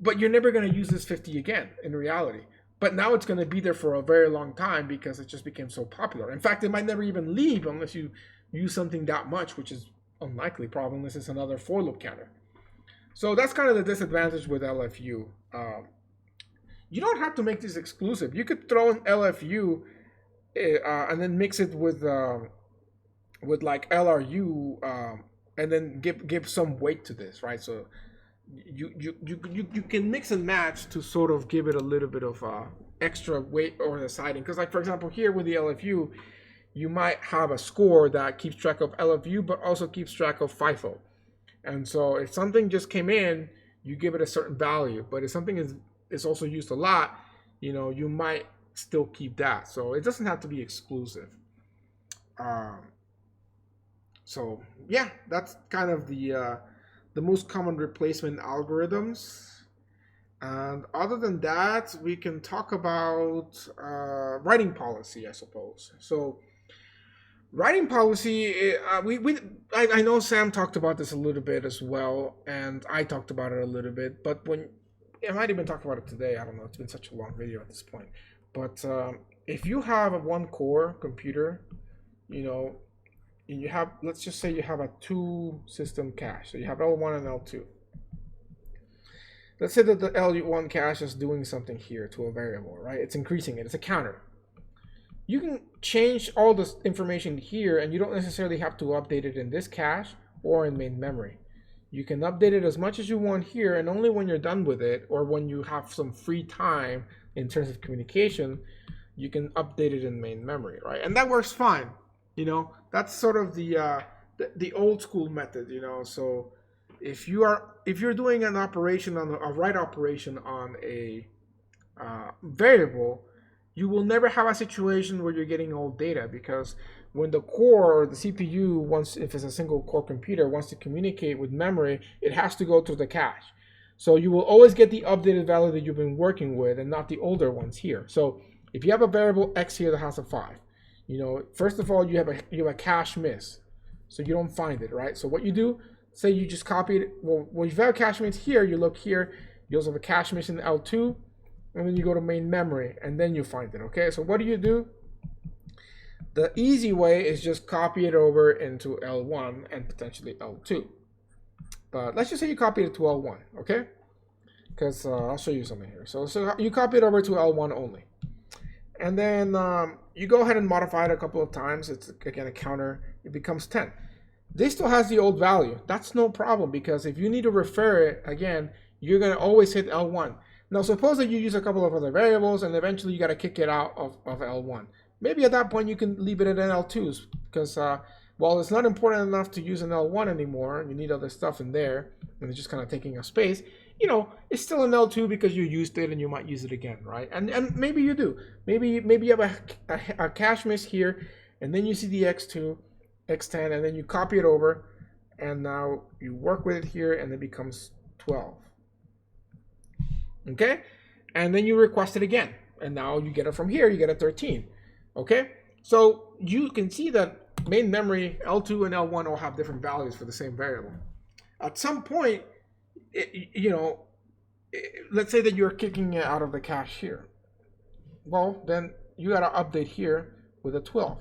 But you're never going to use this 50 again in reality. But now it's going to be there for a very long time because it just became so popular. In fact, it might never even leave unless you use something that much, which is unlikely, probably unless it's another for loop counter. So that's kind of the disadvantage with LFU. You don't have to make this exclusive. You could throw in LFU and then mix it with like LRU, and then give some weight to this, right? So you can mix and match to sort of give it a little bit of extra weight or the siding. Because like for example here with the LFU, you might have a score that keeps track of LFU but also keeps track of FIFO. And so if something just came in, you give it a certain value. But if something is also used a lot, you might still keep that. So it doesn't have to be exclusive. So yeah, that's kind of the most common replacement algorithms. And other than that, we can talk about writing policy, I suppose. So writing policy, I know Sam talked about this a little bit as well, and I talked about it a little bit, but I might even talk about it today, I don't know, it's been such a long video at this point. But if you have a 1-core computer, and you have, let's just say you have a 2-system cache. So you have L1 and L2. Let's say that the L1 cache is doing something here to a variable, right? It's increasing it. It's a counter. You can change all this information here, and you don't necessarily have to update it in this cache or in main memory. You can update it as much as you want here, and only when you're done with it or when you have some free time in terms of communication, you can update it in main memory, right? And that works fine. That's sort of the the old school method, you know. So if you're doing an operation on a write operation on a variable, you will never have a situation where you're getting old data, because when the core or the CPU wants, if it's a single core computer, wants to communicate with memory, it has to go through the cache. So you will always get the updated value that you've been working with and not the older ones here. So if you have a variable x here that has a 5, you know, first of all, you have a cache miss, so you don't find it, right? So what you do, say you just copy it. Well, if you have a cache miss here, you look here, you also have a cache miss in L2, and then you go to main memory, and then you find it, okay? So what do? The easy way is just copy it over into L1 and potentially L2. But let's just say you copy it to L1, okay? Because I'll show you something here. So you copy it over to L1 only. And then you go ahead and modify it a couple of times. It's, again, a counter. It becomes 10. This still has the old value. That's no problem, because if you need to refer it, again, you're going to always hit L1. Now, suppose that you use a couple of other variables, and eventually you got to kick it out of L1. Maybe at that point you can leave it at L2s, because while it's not important enough to use an L1 anymore, you need other stuff in there, and it's just kind of taking up space, you know, it's still an L2 because you used it and you might use it again, right? And maybe you do. Maybe you have a cache miss here, and then you see the X2, X10, and then you copy it over, and now you work with it here, and it becomes 12. Okay? And then you request it again, and now you get it from here, you get a 13. Okay? So you can see that main memory, L2 and L1 all have different values for the same variable. At some point, let's say that you're kicking it out of the cache here. Well, then you got to update here with a 12.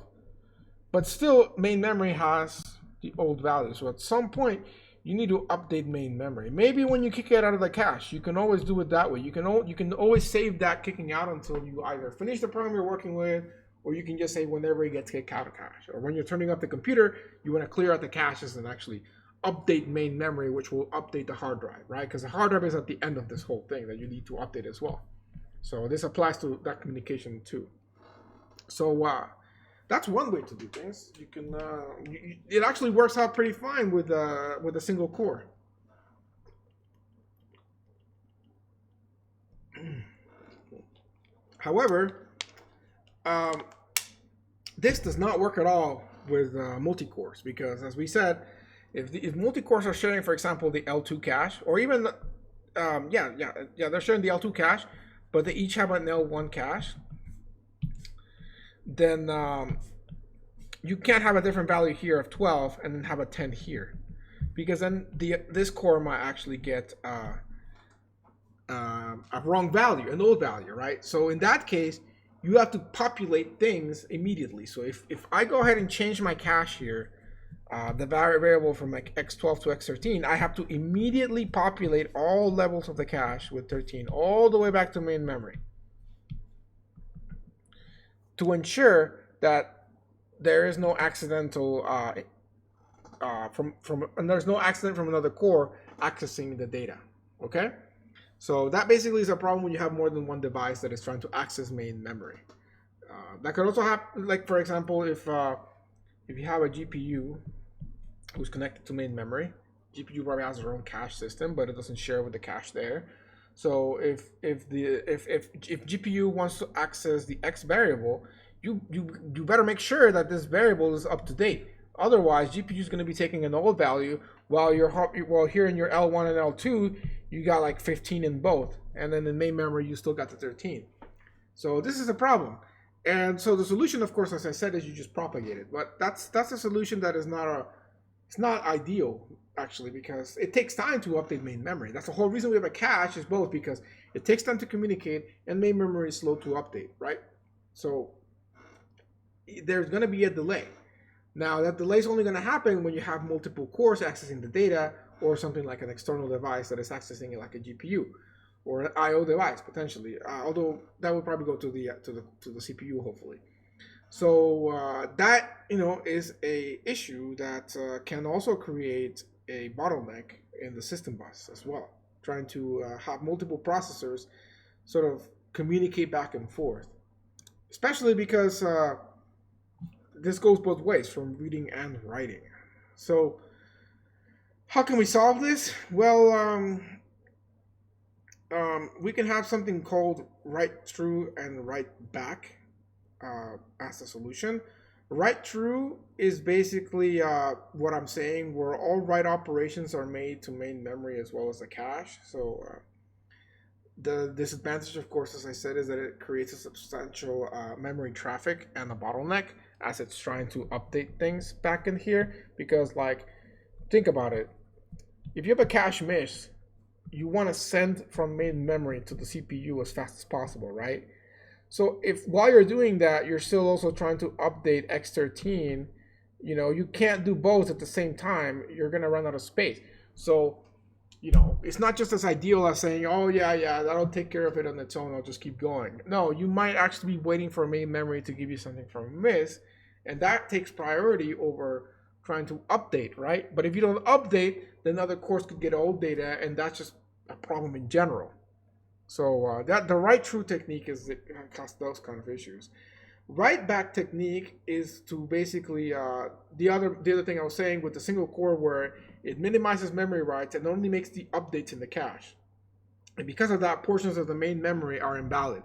But still, main memory has the old value. So at some point, you need to update main memory. Maybe when you kick it out of the cache, you can always do it that way. You can always save that kicking out until you either finish the program you're working with, or you can just say whenever it gets kicked out of cache. Or when you're turning up the computer, you want to clear out the caches and actually update main memory, which will update the hard drive, right? Because the hard drive is at the end of this whole thing that you need to update as well. So this applies to that communication too. So that's one way to do things. You can it actually works out pretty fine with a single core. However, this does not work at all with multi-cores, because as we said, if multi-cores are sharing, for example, the L2 cache, or even they're sharing the L2 cache, but they each have an L1 cache, then you can't have a different value here of 12 and then have a 10 here, because then this core might actually get a wrong value, an old value, right? So in that case, you have to populate things immediately. So if I go ahead and change my cache here, the variable from like x12 to x13, I have to immediately populate all levels of the cache with 13 all the way back to main memory to ensure that there is no accidental and there's no accident from another core accessing the data. Okay, so that basically is a problem when you have more than one device that is trying to access main memory. That could also happen, like for example, if you have a GPU who's connected to main memory. GPU probably has their own cache system, but it doesn't share with the cache there. So if GPU wants to access the X variable, you better make sure that this variable is up to date. Otherwise, GPU is going to be taking an old value while here in your L1 and L2 you got like 15 in both, and then in main memory you still got the 13. So this is a problem. And so the solution, of course, as I said, is you just propagate it. But that's a solution that is it's not ideal, actually, because it takes time to update main memory. That's the whole reason we have a cache, is both because it takes time to communicate and main memory is slow to update, right? So there's going to be a delay. Now, that delay is only going to happen when you have multiple cores accessing the data, or something like an external device that is accessing it, like a GPU or an I/O device potentially. Although that would probably go to the CPU, hopefully. So that is a issue that can also create a bottleneck in the system bus as well, trying to have multiple processors sort of communicate back and forth, especially because this goes both ways, from reading and writing. So how can we solve this? Well, we can have something called write true and write back as a solution. Write true is basically what I'm saying, where all write operations are made to main memory as well as the cache. So the disadvantage, of course, as I said, is that it creates a substantial memory traffic and a bottleneck as it's trying to update things back in here. Because, like, think about it. If you have a cache miss, you want to send from main memory to the CPU as fast as possible, right? So if while you're doing that, you're still also trying to update X13, you know, you can't do both at the same time. You're going to run out of space. So, you know, it's not just as ideal as saying, oh, yeah, that'll take care of it on its own. I'll just keep going. No, you might actually be waiting for main memory to give you something from miss. And that takes priority over trying to update, right? But if you don't update, then other cores could get old data, and that's just a problem in general. So that the write true technique is it has those kind of issues. Write back technique is to basically the other thing I was saying with the single core, where it minimizes memory writes and only makes the updates in the cache. And because of that, portions of the main memory are invalid.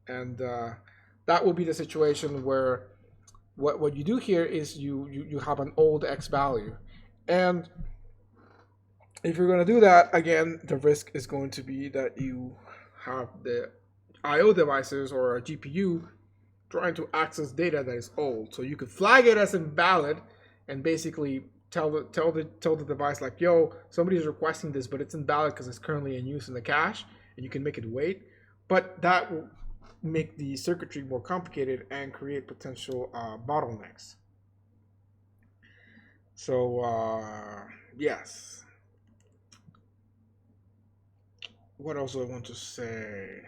And that will be the situation where what you do here is you have an old X value. And if you're going to do that, again, the risk is going to be that you have the I/O devices or a GPU trying to access data that is old. So you could flag it as invalid and basically tell the device, like, yo, somebody's requesting this, but it's invalid because it's currently in use in the cache, and you can make it wait. But that will make the circuitry more complicated and create potential bottlenecks. So yes. What else do I want to say?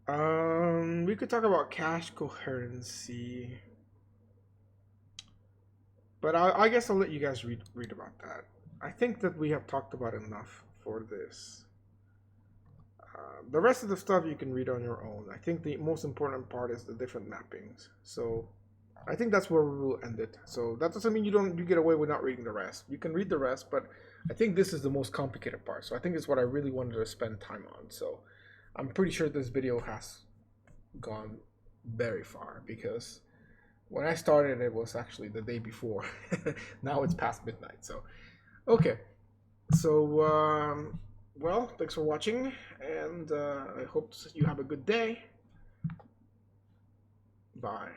We could talk about cache coherency, but I guess I'll let you guys read about that. I think that we have talked about enough for this. The rest of the stuff you can read on your own. I think the most important part is the different mappings. So I think that's where we will end it. So that doesn't mean you get away with not reading the rest. You can read the rest, but I think this is the most complicated part. So I think it's what I really wanted to spend time on. So I'm pretty sure this video has gone very far, because when I started, it was actually the day before. Now it's past midnight. So, okay. So, well, thanks for watching, and I hope you have a good day. Bye.